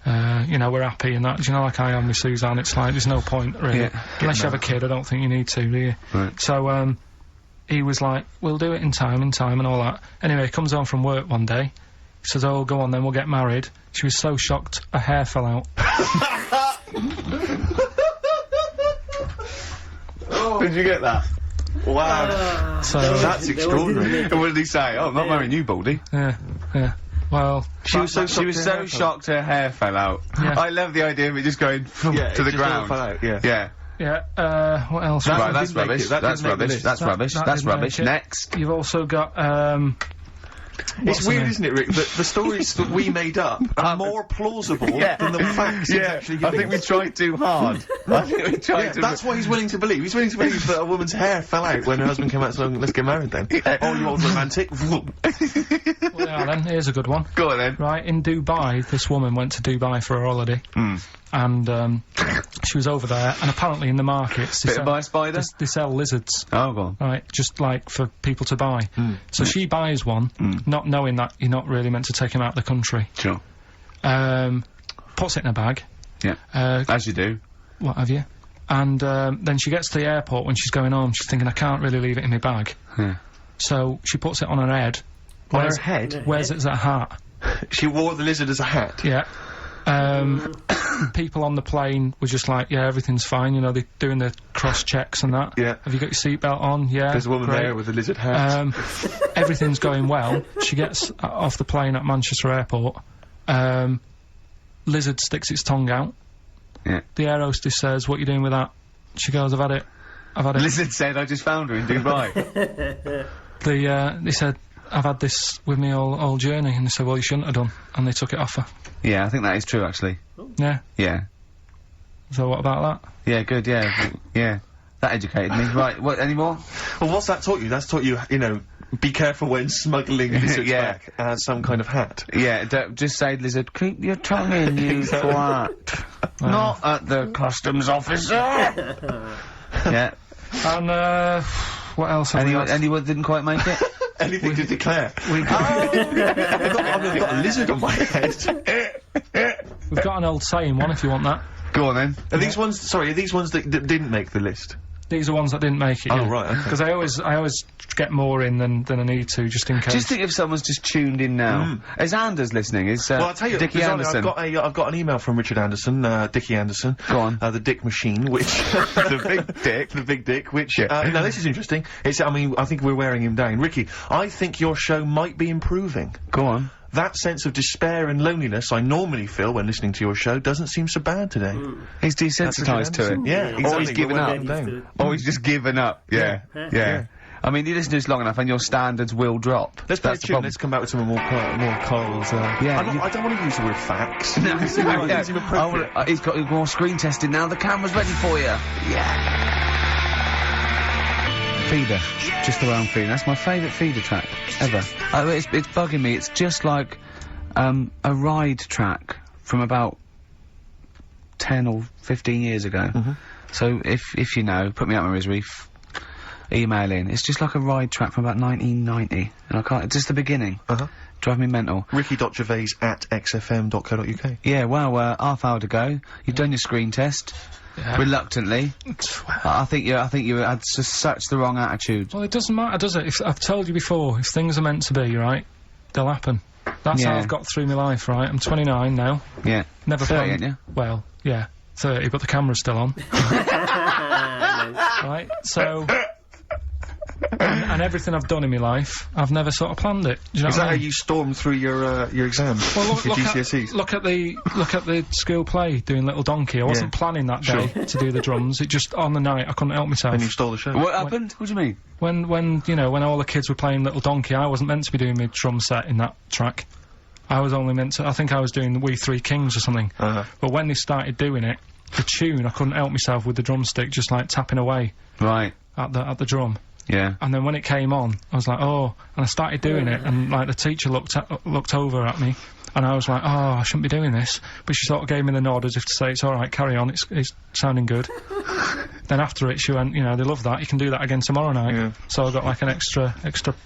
You know, we're happy and that. Do you know, like I am with Suzanne, it's like, there's no point, really. Yeah. Unless you have a kid, I don't think you need to, do you? Right. So, he was like, we'll do it in time and all that. Anyway, he comes home from work one day. He says, oh, go on then, we'll get married. She was so shocked, her hair fell out. Did you get that? Wow. So That's extraordinary. And what did he say? Oh, I'm not marrying you, Baldy. yeah. Well, She was so shocked her hair fell out. Yeah. I love the idea of it just going to it the just ground. all fell out, yeah. Yeah. yeah, what else? That Right, one that's didn't make rubbish. it. That That's didn't make the rubbish. list. That's rubbish. that That's didn't rubbish. make it. Next. You've also got, It's what's the weird, name? isn't it, Rick, that the stories that we made up are more plausible than the facts he's actually I giving think we us. tried too hard. I think we tried Yeah, too that's what he's willing to believe. He's willing to believe that a woman's hair fell out when her husband came out saying, let's get married then. Oh, you old romantic. well, yeah, then, here's a good one. Go on then. Right, in Dubai, this woman went to Dubai for a holiday. And, she was over there, and apparently in the markets, Bit by a spider? they sell lizards. Oh, go on. Right, just like for people to buy. So she buys one, not knowing that you're not really meant to take him out of the country. Sure. Puts it in a bag. Yeah. As you do. What have you? And then she gets to the airport when she's going home. She's thinking, I can't really leave it in my bag. Yeah. So she puts it on her head. On her head? Wears it as a hat. She wore the lizard as a hat. Yeah. People on the plane were just like, yeah, everything's fine. You know, they're doing the cross checks and that. Yeah. Have you got your seatbelt on? Yeah. There's a woman great. there with a lizard hat. Everything's going well. She gets off the plane at Manchester Airport. Lizard sticks its tongue out. Yeah. The air hostess says, what are you doing with that? She goes, I've had it. Lizard said, I just found her in Dubai. They said, I've had this with me all journey. And they said, well, you shouldn't have done. And they took it off her. Yeah, I think that is true, actually. Yeah. Yeah. So what about that? Yeah, good, yeah. Yeah. That educated me. Right, what, any more? Well, what's that taught you? That's taught you, you know, be careful when smuggling lizards Yeah. back as some kind of hat. Yeah, just say, lizard, keep your tongue in, you twat. Not at the customs officer. Yeah. And, what else have we got? Anyone didn't quite make it? Anything to declare. We- I've got a lizard on my head. We've got an old saying one if you want that. Go on then. Are these ones, sorry, are these ones that didn't make the list? These are ones that didn't make it. Oh, right, okay. Because I always get more in than I need to, just in case. Just think if someone's just tuned in now. Is Anders listening? Is, Well, I'll tell you, Dickie bizarrely, Anderson? I've got an email from Richard Anderson, Dickie Anderson. Go on. The Dick Machine, which... the big dick. The big dick, which... now, this is interesting. It's, I mean, I think we're wearing him down. Ricky, I think your show might be improving. Go on. That sense of despair and loneliness I normally feel when listening to your show doesn't seem so bad today. He's desensitised to it. Yeah, exactly. Or he's given We're up. wearing him down. Or he's just given up. Yeah. Yeah. I mean, you listen to this long enough and your standards will drop. Let's play a That's the tune. problem. Let's come back with some more Karl's, Yeah, I don't want to use the word facts. No, It seems inappropriate. he's got more screen testing now. The camera's ready for you. Yeah. Feeder, just around feeder. That's my favourite feeder track ever. It's bugging me. It's just like a ride track from about 10 or 15 years ago. So if you know, put me out my misery. Email in. It's just like a ride track from about 1990, and I can't. It's just the beginning. Drive me mental. Ricky.gervais@xfm.co.uk. Yeah, well, half hour to go. You've done your screen test. Yeah. Reluctantly. I think you had such the wrong attitude. Well, it doesn't matter, does it? If I've told you before, if things are meant to be, right, they'll happen. That's how Yeah. I've got through my life, right? I'm 29 now. Yeah. Never 30, planned. ain't you? Well, yeah, 30, but the camera's still on. Right, so... and everything I've done in my life, I've never sort of planned it. Do you know Is what that I how mean? you stormed through your exams? Well, look, your look GCSEs? look at the school play doing Little Donkey. I wasn't planning that day to do the drums. It just on the night I couldn't help myself. And you stole the show. What happened? What do you mean? When you know when all the kids were playing Little Donkey, I wasn't meant to be doing my drum set in that track. I was only meant to. I think I was doing the We Three Kings or something. But when they started doing it, the tune, I couldn't help myself with the drumstick, just like tapping away Right. at the drum. Yeah. And then when it came on, I was like, oh, and I started doing it, and like the teacher looked over at me, and I was like, oh, I shouldn't be doing this, but she sort of gave me the nod as if to say, it's all right, carry on, it's sounding good. Then after it, she went, you know, they love that, you can do that again tomorrow night. Yeah. So I got like an extra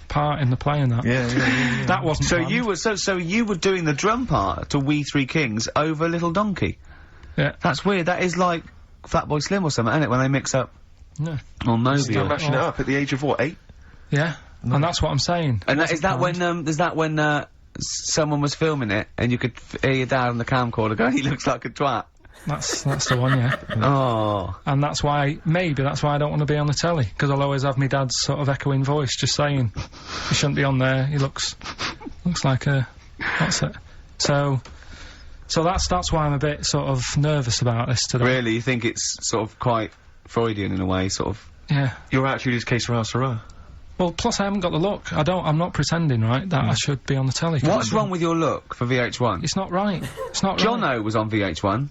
part in the play and that. Yeah. That wasn't So planned. you were so you were doing the drum part to We Three Kings over Little Donkey. Yeah. That's weird. That is like Fatboy Slim or something, isn't it? When they mix up No. on Moby. Still mashing it up at the age of what, 8? Yeah, and that's what I'm saying. And is that when someone was filming it and you could hear your dad on the camcorder going, he looks like a twat? That's the one, yeah. Oh. And that's why I don't want to be on the telly, because I'll always have my dad's sort of echoing voice just saying, he shouldn't be on there, he looks like a... That's it. So that's why I'm a bit sort of nervous about this today. Really? You think it's sort of quite Freudian in a way, sort of? Yeah. Your attitude is case Sarah. Well, plus I haven't got the look. I'm not pretending, right, that I should be on the telly. What's wrong with your look for VH1? It's not right. It's not right. Jono was on VH1.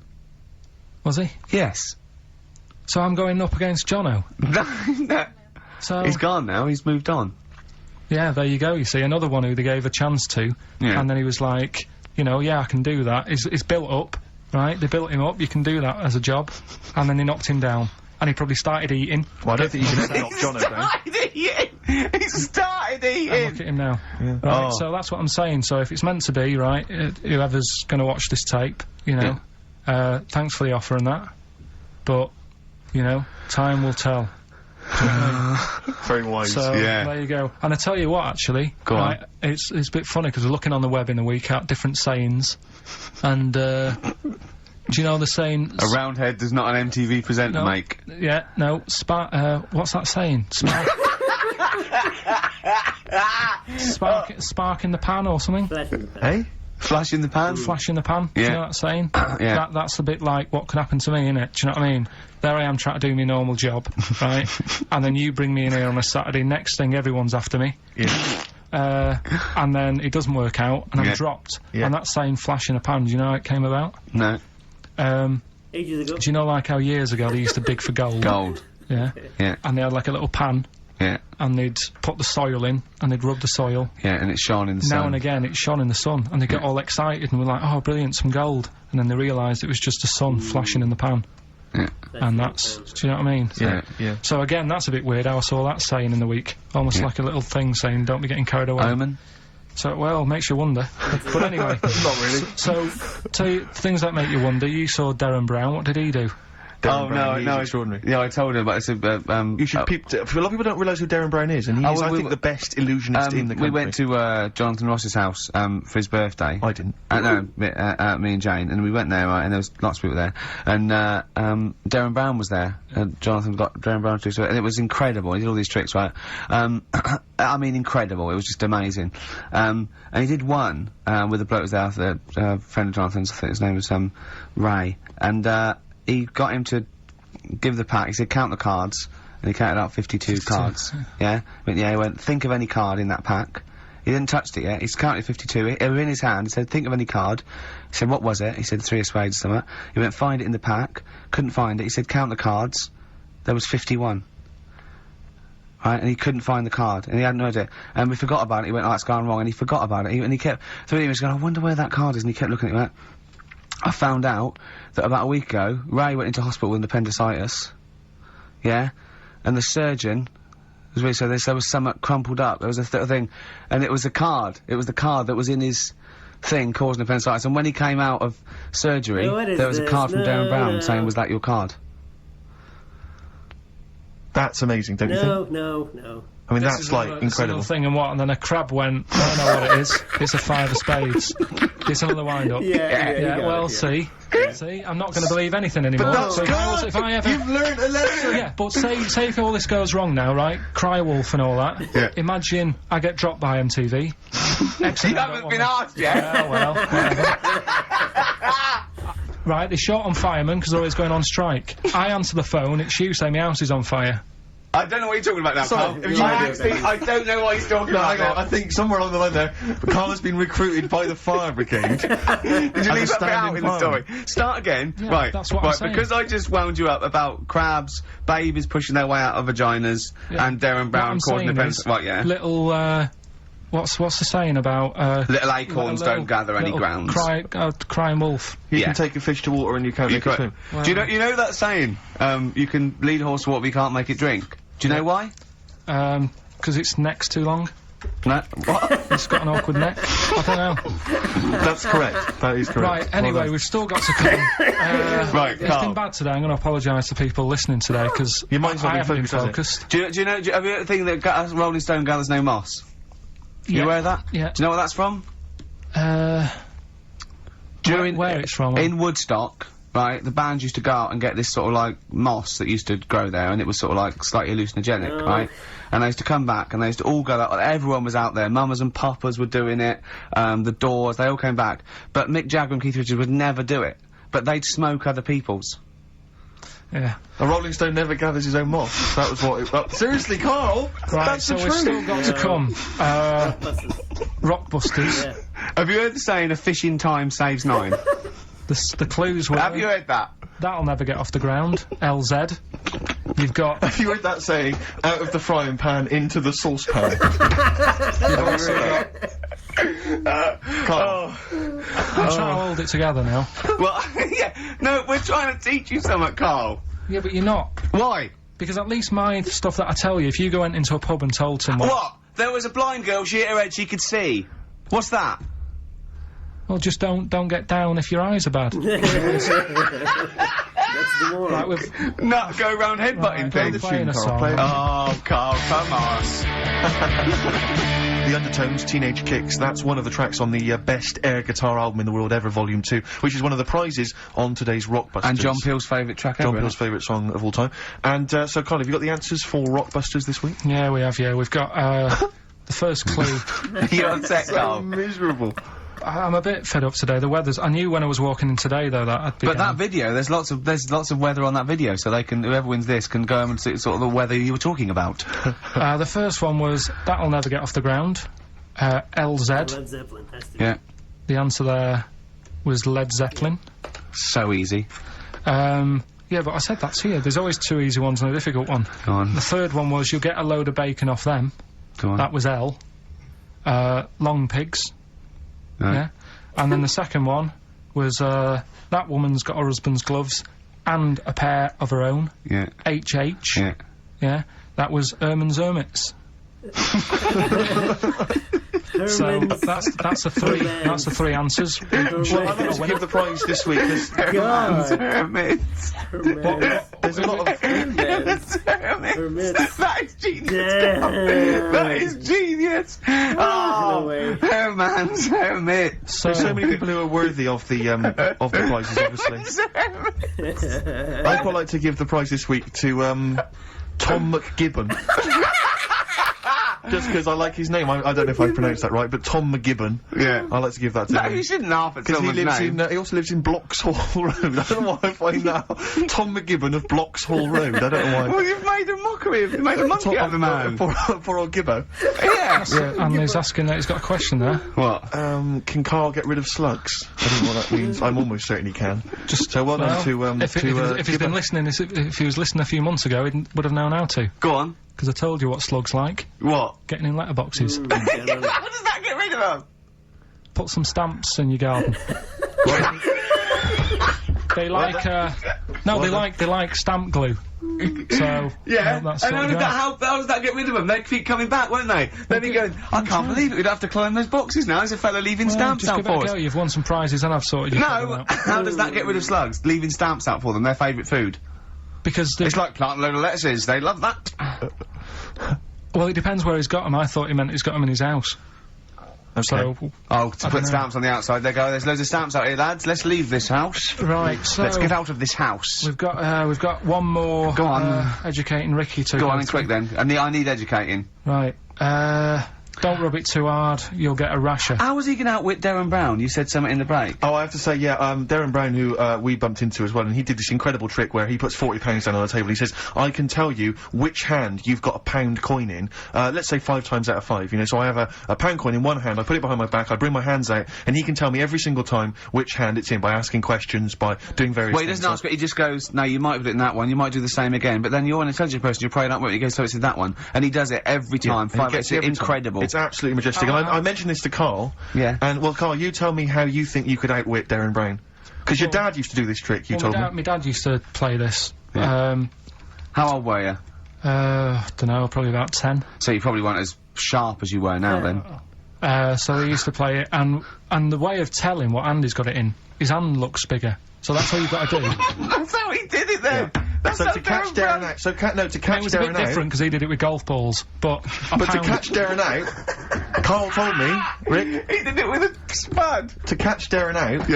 Was he? Yes. So I'm going up against Jono? No. So... He's gone now, he's moved on. Yeah, there you go, you see, another one who they gave a chance to, and then he was like, you know, yeah, I can do that. It's built up, right? They built him up, you can do that as a job, and then they knocked him down. And he probably started eating. Well, I don't think you can knock Jono down. He started eating! And look at him now. Yeah. Right, so that's what I'm saying. So if it's meant to be, right, whoever's going to watch this tape, you know, thanks for the offer and that. But, you know, time will tell. Very wise. So, there you go. And I tell you what, actually, Go on. it's a bit funny, because we're looking on the web in a week at different sayings, and, do you know the saying... A round head does not an MTV presenter make. Yeah, no, what's that saying? Spark in the pan or something? Hey? Flash in the pan? Flash in the pan, do you know that saying? Yeah. That's a bit like what could happen to me, innit? Do you know what I mean? There I am trying to do my normal job, right? And then you bring me in here on a Saturday, next thing everyone's after me. Yeah. And then it doesn't work out, and I'm dropped. Yeah. And that saying flash in a pan, do you know how it came about? No. Ages ago. Do you know, like, how years ago they used to dig for gold? Gold. Yeah. Yeah. And they had, like, a little pan, Yeah. and they'd put the soil in, and they'd rub the soil. Yeah, and it's shone in the sun. Now and again, it shone in the sun, and they get all excited, and we're like, oh, brilliant, some gold. And then they realised it was just the sun flashing in the pan. Yeah. And that's, do you know what I mean? Yeah. So again, that's a bit weird how I saw that saying in the week. Almost like a little thing saying, don't be getting carried away. Omen? So, well, makes you wonder. But anyway. Not really. So, tell you things that make you wonder. You saw Darren Brown, what did he do? Darren Brown, he's extraordinary. Yeah, I told him, but it's a, You should a lot of people don't realise who Darren Brown is, and he is, I think, the best illusionist in the country. We went to, Jonathan Ross's house, for his birthday. I didn't. No, me and Jane, and we went there, right, and there was lots of people there, and, Darren Brown was there, Jonathan got Darren Brown to do so, and it was incredible, he did all these tricks, right, I mean, incredible, it was just amazing, and he did one, with a bloke who was there, a friend of Jonathan's, I think his name was, Ray, and, he got him to give the pack, he said count the cards, and he counted out 52 cards, yeah? He went, think of any card in that pack. He didn't touch it yet, he's counted 52, they were in his hand, he said, think of any card. He said, what was it? He said, 3 of spades or something. He went, find it in the pack, couldn't find it, he said, count the cards, there was 51. Right, and he couldn't find the card, and he hadn't heard it, and we forgot about it, he went, oh, it's gone wrong, and he forgot about it, and he kept, so he was going, I wonder where that card is, and he kept looking at it, and he went, I found out that about a week ago, Ray went into hospital with appendicitis, yeah, and the surgeon was really, so there was something crumpled up, there was a thing, and it was the card that was in his thing causing appendicitis, and when he came out of surgery, there was a card from Darren Brown saying, was that your card? That's amazing, don't you think? No. I mean, that's, like, incredible. Thing and what, and then a crab went, I don't know what it is, it's a 5 of spades. It's another wind-up. Yeah, see, I'm not going to believe anything anymore. But that's so if I ever... You've learned a lesson! Yeah, but say if all this goes wrong now, right, Cry Wolf and all that, imagine I get dropped by MTV. You haven't been asked yet! Yeah, well, whatever. Right, they short on firemen because they're always going on strike. I answer the phone, it's you saying my house is on fire. I don't know what you're talking about now, Karl. I don't know what he's talking about. Hang on, I think somewhere along the line there, Karl has been recruited by the fire brigade. Did you leave that bit out in the story? Start again. Yeah, right, that's what I'm saying. because I just wound you up about crabs, babies pushing their way out of vaginas, and Darren Brown causing offence. Right, yeah. Little, what's the saying about, little acorns don't gather any grounds. Crying wolf. You can take a fish to water and you can't make it swim. Well, do you know that saying? You can lead a horse to water but you can't make it drink. Do you know why? 'Cause its neck's too long. No, what? It's got an awkward neck. I don't know. That's correct. That is correct. Right, anyway, we've still got to come. Right, It's Karl. been bad today. I'm going to apologise to people listening today, because Your mind's not I been haven't been focused, has it? focused. Do you know, have you heard the thing that Rolling Stone gathers no moss? You aware of that? Yeah. Do you know what that's from? Where it's from? In Woodstock, right, the bands used to go out and get this sort of like moss that used to grow there, and it was sort of like slightly hallucinogenic, right? And they used to come back, and they used to all go out, everyone was out there, mamas and papas were doing it, the Doors, they all came back. But Mick Jagger and Keith Richards would never do it, but they'd smoke other people's. Yeah. A Rolling Stone never gathers his own moss. That was what it... seriously, Karl! Right, That's so the we've truth! still got to come. Rockbusters. Yeah. Have you heard the saying, a fish in time saves 9? The clues were... Have you heard that? That'll never get off the ground. LZ. You've got... Have you heard that saying, out of the frying pan into the saucepan? Karl. I'm trying to hold it together now. Well, yeah, no, we're trying to teach you something, Karl. Yeah, but you're not. Why? Because at least my stuff that I tell you, if you went into a pub and told someone... What? There was a blind girl, she hit her head, she could see. What's that? Well, just don't get down if your eyes are bad. That's the moral. Right, we've... Not go round headbutting Right, things. playing a Karl, song. play it. Oh, Karl, come on. The Undertones, Teenage Kicks, that's one of the tracks on the best air guitar album in the world ever, Volume 2, which is one of the prizes on today's Rockbusters. And John Peel's favourite track John ever. Peel's favourite song of all time. And, so, Karl, have you got the answers for Rockbusters this week? Yeah, we have, yeah. We've got, the first clue. You're upset, Karl. Miserable. I'm a bit fed up today. The weather's... I knew when I was walking in today, though, that I'd be But down. that video, there's lots of weather on that video, so they can, whoever wins this can go and see sort of the weather you were talking about. The first one was, that'll never get off the ground. LZ. Led Zeppelin has to be. Yeah. The answer there was Led Zeppelin. So easy. Yeah, but I said that to you. There's always two easy ones and a difficult one. Go on. The third one was, you'll get a load of bacon off them. Go on. That was L. Long pigs. Right. Yeah. And then the second one was, that woman's got her husband's gloves and a pair of her own. Yeah. HH. Yeah. Yeah. That was Erman's Hermits. So Herman's- that's the three answers. Well, I'm going to give the prize this week, 'cause God. Hermits. Hermits. there's a lot of... Hermits. Hermits. That is genius. Damn. That is genius. Oh, No way. Hermans, Hermits. So, There's so many people who are worthy of the prizes, obviously. I'd quite like to give the prize this week to, Tom McGibbon. Just because I like his name. I don't know if I pronounced that right, but Tom McGibbon. Yeah. I'd like to give that to No, him. you shouldn't laugh at Because he someone's lives name. in, he also lives in Bloxhall Road. I don't know why I find that out. Tom McGibbon of Bloxhall Road. I don't know why. Well, you've made a mockery of, you've made a monkey out of the man. For old Gibbo. Yes. and he's asking that he's got a question there. What? Can Karl get rid of slugs? I don't know what that means. I'm almost certain he can. So well done to, if he's been listening, if he was listening a few months ago, he would have known how to. Go on. Because I told you what slugs like. What? Getting in letterboxes. How does that get rid of them? Put some stamps in your garden. They like, they like stamp glue. So, Yeah, that's and sort of how does that get rid of them? They'd keep coming back, won't they? Then he goes, I can't believe it, we'd have to climb those boxes now. There's a fella leaving stamps just out give it for a us. go. You've won some prizes and I've sorted your problem No, out. how does that get rid of slugs? Leaving stamps out for them, their favourite food. Because It's like planting a load of lettuces, they love that. well, it depends where he's got them. I thought he meant he's got them in his house. Okay. So, Oh, to don't put know. stamps on the outside, they go, there's loads of stamps out here, lads, let's leave this house. right, so... Let's get out of this house. We've got one more. Go on. Educating Ricky to Go on, and through. quick then. I need educating. Right. Don't rub it too hard. You'll get a rasher. How was he going to outwit Darren Brown? You said something in the break. Oh, I have to say, yeah, Darren Brown, who we bumped into as well, and he did this incredible trick where he puts £40 down on the table. He says, I can tell you which hand you've got a £1 coin in, let's say 5 times out of 5, you know, so I have a £1 coin in one hand, I put it behind my back, I bring my hands out, and he can tell me every single time which hand it's in by asking questions, by doing various Well, he things. doesn't ask it, he just goes, no, you might put it in that one, you might do the same again, but then you're an intelligent person, you're praying up with it, he goes, so it's in that one, and he does it every time, And he it's gets it every time. incredible. It's absolutely majestic. And I mentioned this to Karl. Yeah. And, well, Karl, you tell me how you think you could outwit Darren Brown. Because your dad used to do this trick, you told me. My dad used to play this. Yeah. How old were you? Dunno, probably about 10. So you probably weren't as sharp as you were now then. So he used to play it, and the way of telling what hand he's got it in, his hand looks bigger. So that's all you've got to do. That's how he did it then! That's So how to catch Darren out, to catch It was a Darren bit different out, because he did it with golf balls, but but to catch Darren out, Karl told me, Rick, he did it with a spud! to catch Darren out,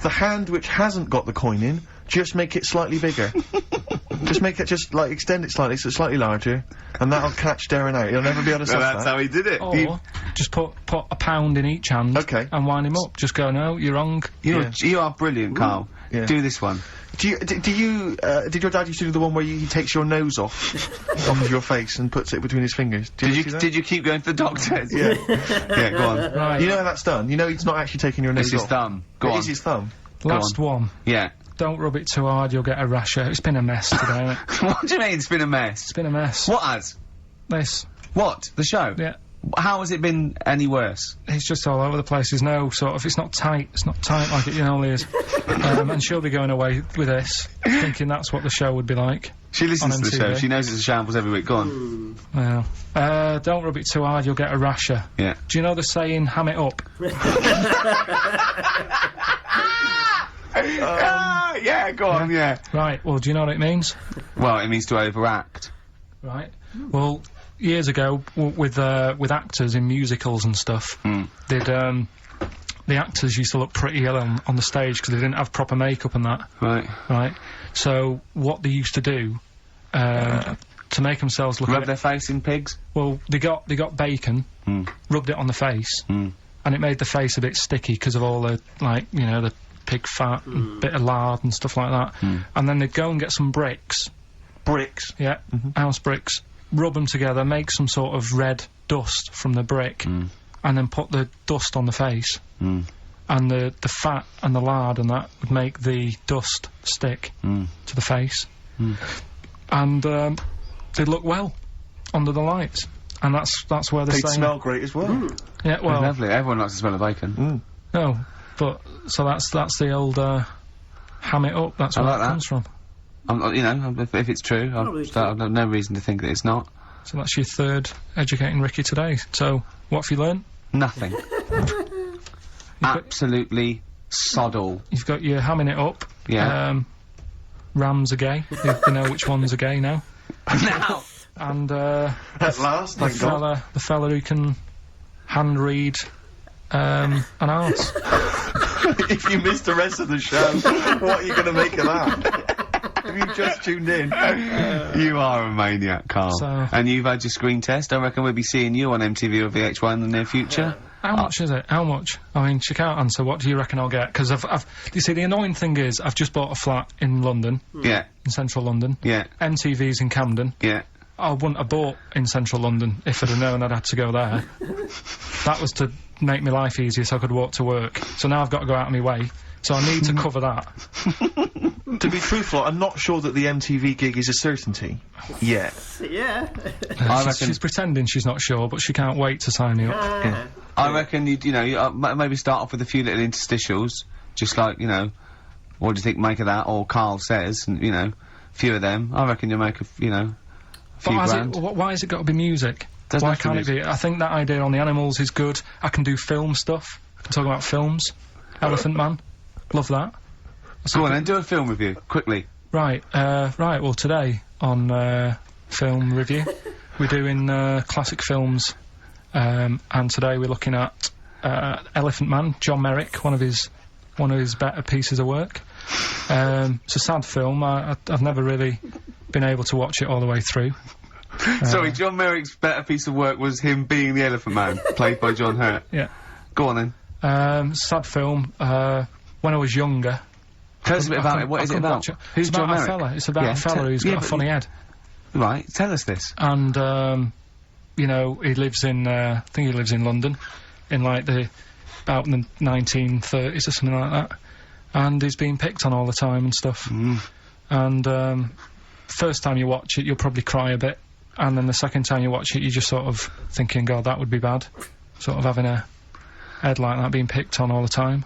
the hand which hasn't got the coin in, just make it slightly bigger. Just make it, like, extend it slightly so it's slightly larger, and that'll catch Darren out. He'll never be able to Well, suss that's that. how he did it. Or just put a pound in each hand. Okay. And wind him up. Just go, no, you're wrong. You are brilliant, Karl. Yeah. Do this one. Did your dad used to do the one where he takes your nose off of your face and puts it between his fingers? Did you keep going to the doctors? Yeah. Yeah, go on. Right. You know how that's done? You know he's not actually taking your nose It's off. his thumb. Go on. It is his thumb. Last one. Yeah. Don't rub it too hard, you'll get a rasher. It's been a mess today, hasn't it? What do you mean it's been a mess? It's been a mess. What has? This. What? The show? Yeah. How has it been any worse? It's just all over the place. There's no sort of, it's not tight like it normally is. And she'll be going away with this, thinking that's what the show would be like. She listens On to the show. MTV. She knows it's a shambles every week. Go on. Well, don't rub it too hard, you'll get a rasher. Yeah. Do you know the saying, ham it up? Yeah, go on, yeah. Right, well, do you know what it means? Well, it means to overact. Right. Well, years ago, with actors in musicals and stuff, they'd, the actors used to look pretty ill on the stage because they didn't have proper makeup and that. Right. Right. So, what they used to do, to make themselves look Rub their face in pigs? well, they got bacon, rubbed it on the face, and it made the face a bit sticky because of all the, like, you know, the pig fat and bit of lard and stuff like that. And then they'd go and get some bricks. Bricks. Yeah, house bricks. Rub them together, make some sort of red dust from the brick, and then put the dust on the face. And the fat and the lard and that would make the dust stick to the face. And they'd look well under the lights. And that's where They'd saying... smell great as well. Yeah, well... Lovely. Everyone likes to smell of bacon. No, but... So that's the old, ham it up, that's where like that that. comes from. You know, if it's true, I've got no reason to think that it's not. So that's your third Educating Ricky today. So, what have you learned? Nothing. Absolutely sod all. You've got your hamming it up. Yeah. Rams are gay. You know which ones are gay now. Now! And, At last, thank God. the fella who can hand read, an arse. If you missed the rest of the show, what are you going to make of that? If you just tuned in. You are a maniac, Karl. So- And you've had your screen test. I reckon we'll be seeing you on MTV or VH1 in the near future. How much is it? How much? I mean, she can't answer. What do you reckon I'll get? Because you see, the annoying thing is, I've just bought a flat in London, Yeah, in central London. yeah, MTV's in Camden. yeah. I wouldn't have bought in central London if I'd have known I'd had to go there. That was to make my life easier so I could walk to work. So now I've got to go out of my way. So I need to cover that. To be truthful, I'm not sure that the MTV gig is a certainty. Yet. Yeah. I reckon. She's pretending she's not sure, but she can't wait to sign me up. I reckon you know, maybe start off with a few little interstitials, just like, you know, what do you think? Make of that, or Karl says, and you know, a few of them. I reckon you'll make a few grand. Why has it got to be music? Doesn't Why have to be can't it be? I think that idea on the animals is good. I can do film stuff. I can talk about films. Elephant Man. Love that. Go on then, do a film review, quickly. Right, well today on, film review, we're doing, classic films, and today we're looking at, Elephant Man, John Merrick, one of his better pieces of work. It's a sad film. I've never really been able to watch it all the way through. Sorry, John Merrick's better piece of work was him being the Elephant Man, played by John Hurt. Yeah. Go on then. Sad film, when I was younger. Tell us a bit about it. What is it about? Who's It's John about a Merrick? fella. It's about a fella who's got a funny head. Right, tell us this. And, you know, he lives in, I think he lives in London, in like about the 1930s or something like that. And he's being picked on all the time and stuff. And, first time you watch it, you'll probably cry a bit. And then the second time you watch it, you're just sort of thinking, God, that would be bad. Sort of having a head like that being picked on all the time.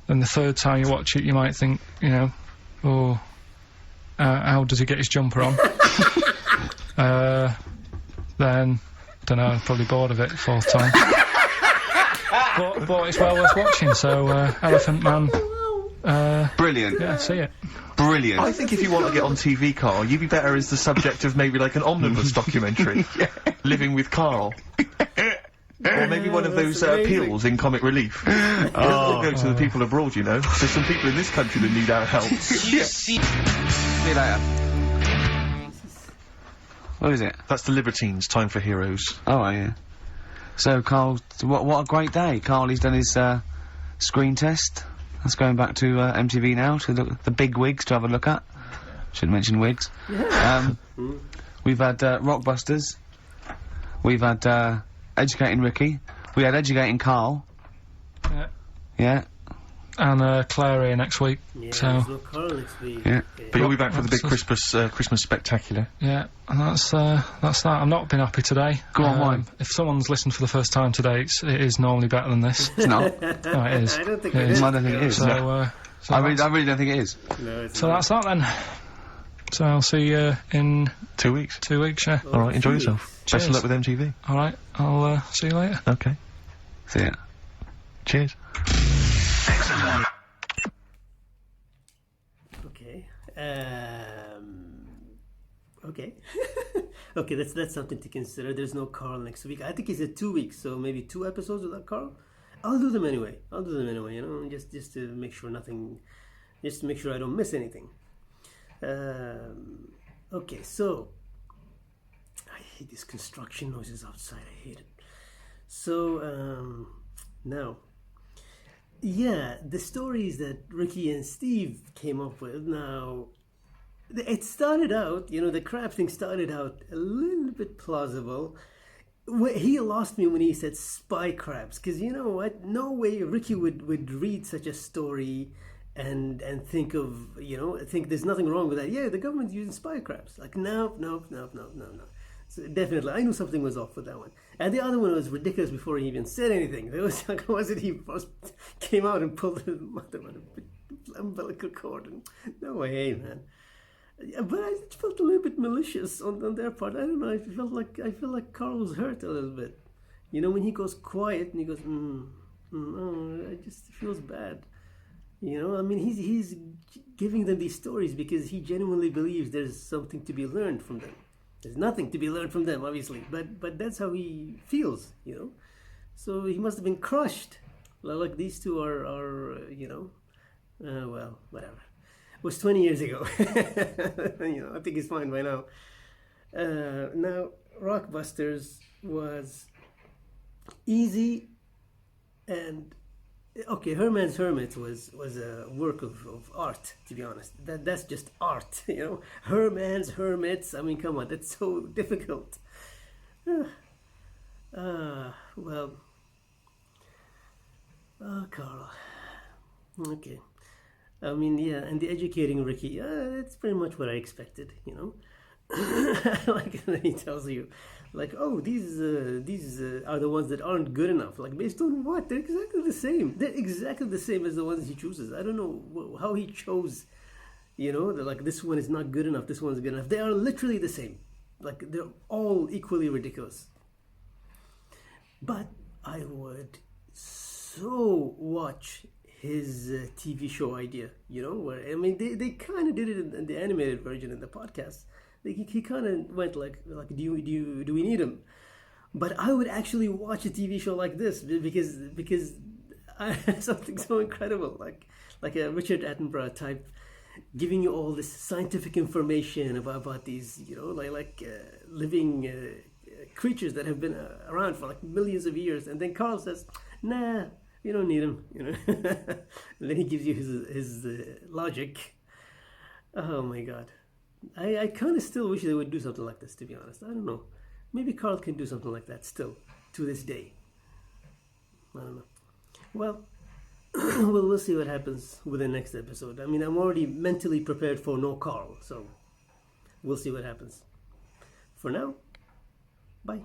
Then the third time you watch it, you might think, you know, oh, how does he get his jumper on? then, don't know, I'm probably bored of it the fourth time. but it's well worth watching, so, Elephant Man, Brilliant. yeah, see it. Brilliant. I think if you want to get on TV, Karl, you'd be better as the subject of maybe like an omnibus documentary. Living with Karl. Or maybe one of those appeals in Comic Relief. Go to the people abroad, you know. There's some people in this country that need our help. See you later. What is it? That's the Libertines, Time for Heroes. Oh, yeah. So, Karl, what a great day. Karl, he's done his, screen test. That's going back to, MTV now, to the big wigs to have a look at. Should mention wigs. We've had, Rockbusters. We've had, Educating Ricky. We had Educating Karl. Yeah. Yeah. And, Claire here next week. Yeah, so, there's no Karl next week. Yeah. Okay. But you'll be back for the big Christmas spectacular. yeah, and that's that. I've not been happy today. Go on, why? If someone's listened for the first time today, it is normally better than this. It's not. No, it is. I don't think It it is. is. I don't think it is. So, No. so I that's- really don't think it is. No, it's So not. that's that then. So I'll see you in 2 weeks. 2 weeks, yeah. All right, enjoy 2 yourself. weeks. Best of Cheers. luck with MTV. Alright, I'll see you later. Okay. See ya. Cheers. Okay. Okay. Okay, that's something to consider. There's no Karl next week. I think he said 2 weeks, so maybe 2 episodes without Karl. I'll do them anyway. You know, just to make sure just to make sure I don't miss anything. Okay, so I hate these construction noises outside. I hate it. So now. Yeah, the stories that Ricky and Steve came up with. Now, it started out, you know, the crab thing started out a little bit plausible. He lost me when he said spy crabs, because you know what? No way Ricky would read such a story and think of, you know, think there's nothing wrong with that. Yeah, the government's using spy crabs. Like, no. So definitely, I knew something was off with that one. And the other one was ridiculous before he even said anything. There was like, was it he first came out and pulled the umbilical cord? And, no way, man. But I felt a little bit malicious on their part. I don't know. I feel like Karl was hurt a little bit. You know, when he goes quiet and he goes, it just feels bad. You know, I mean, he's giving them these stories because he genuinely believes there's something to be learned from them. There's nothing to be learned from them, obviously, but that's how he feels, you know. So he must have been crushed. Like these two are you know, well, whatever. It was 20 years ago. You know, I think he's fine by now. Now, Rockbusters was easy and okay. Herman's Hermits was a work of art, to be honest. That's just art, you know. Herman's Hermits. I mean, come on, that's so difficult. Well, Karl. Okay. I mean, yeah, and the educating Ricky. That's pretty much what I expected, you know. Like when he tells you, like, oh, these are the ones that aren't good enough. Like, based on what? They're exactly the same. They're exactly the same as the ones he chooses. I don't know how he chose, you know, like this one is not good enough, this one's good enough. They are literally the same. Like, they're all equally ridiculous. But I would so watch his TV show idea, you know, where, I mean, they kind of did it in the animated version in the podcast. He kind of went like, do we need him? But I would actually watch a TV show like this because something so incredible, like a Richard Attenborough type, giving you all this scientific information about these, you know, like living creatures that have been around for like millions of years, and then Karl says, nah, you don't need him, you know. And then he gives you his logic. Oh my God. I kind of still wish they would do something like this, to be honest. I don't know. Maybe Karl can do something like that still, to this day. I don't know. Well, we'll see what happens with the next episode. I mean, I'm already mentally prepared for no Karl, so we'll see what happens. For now, bye.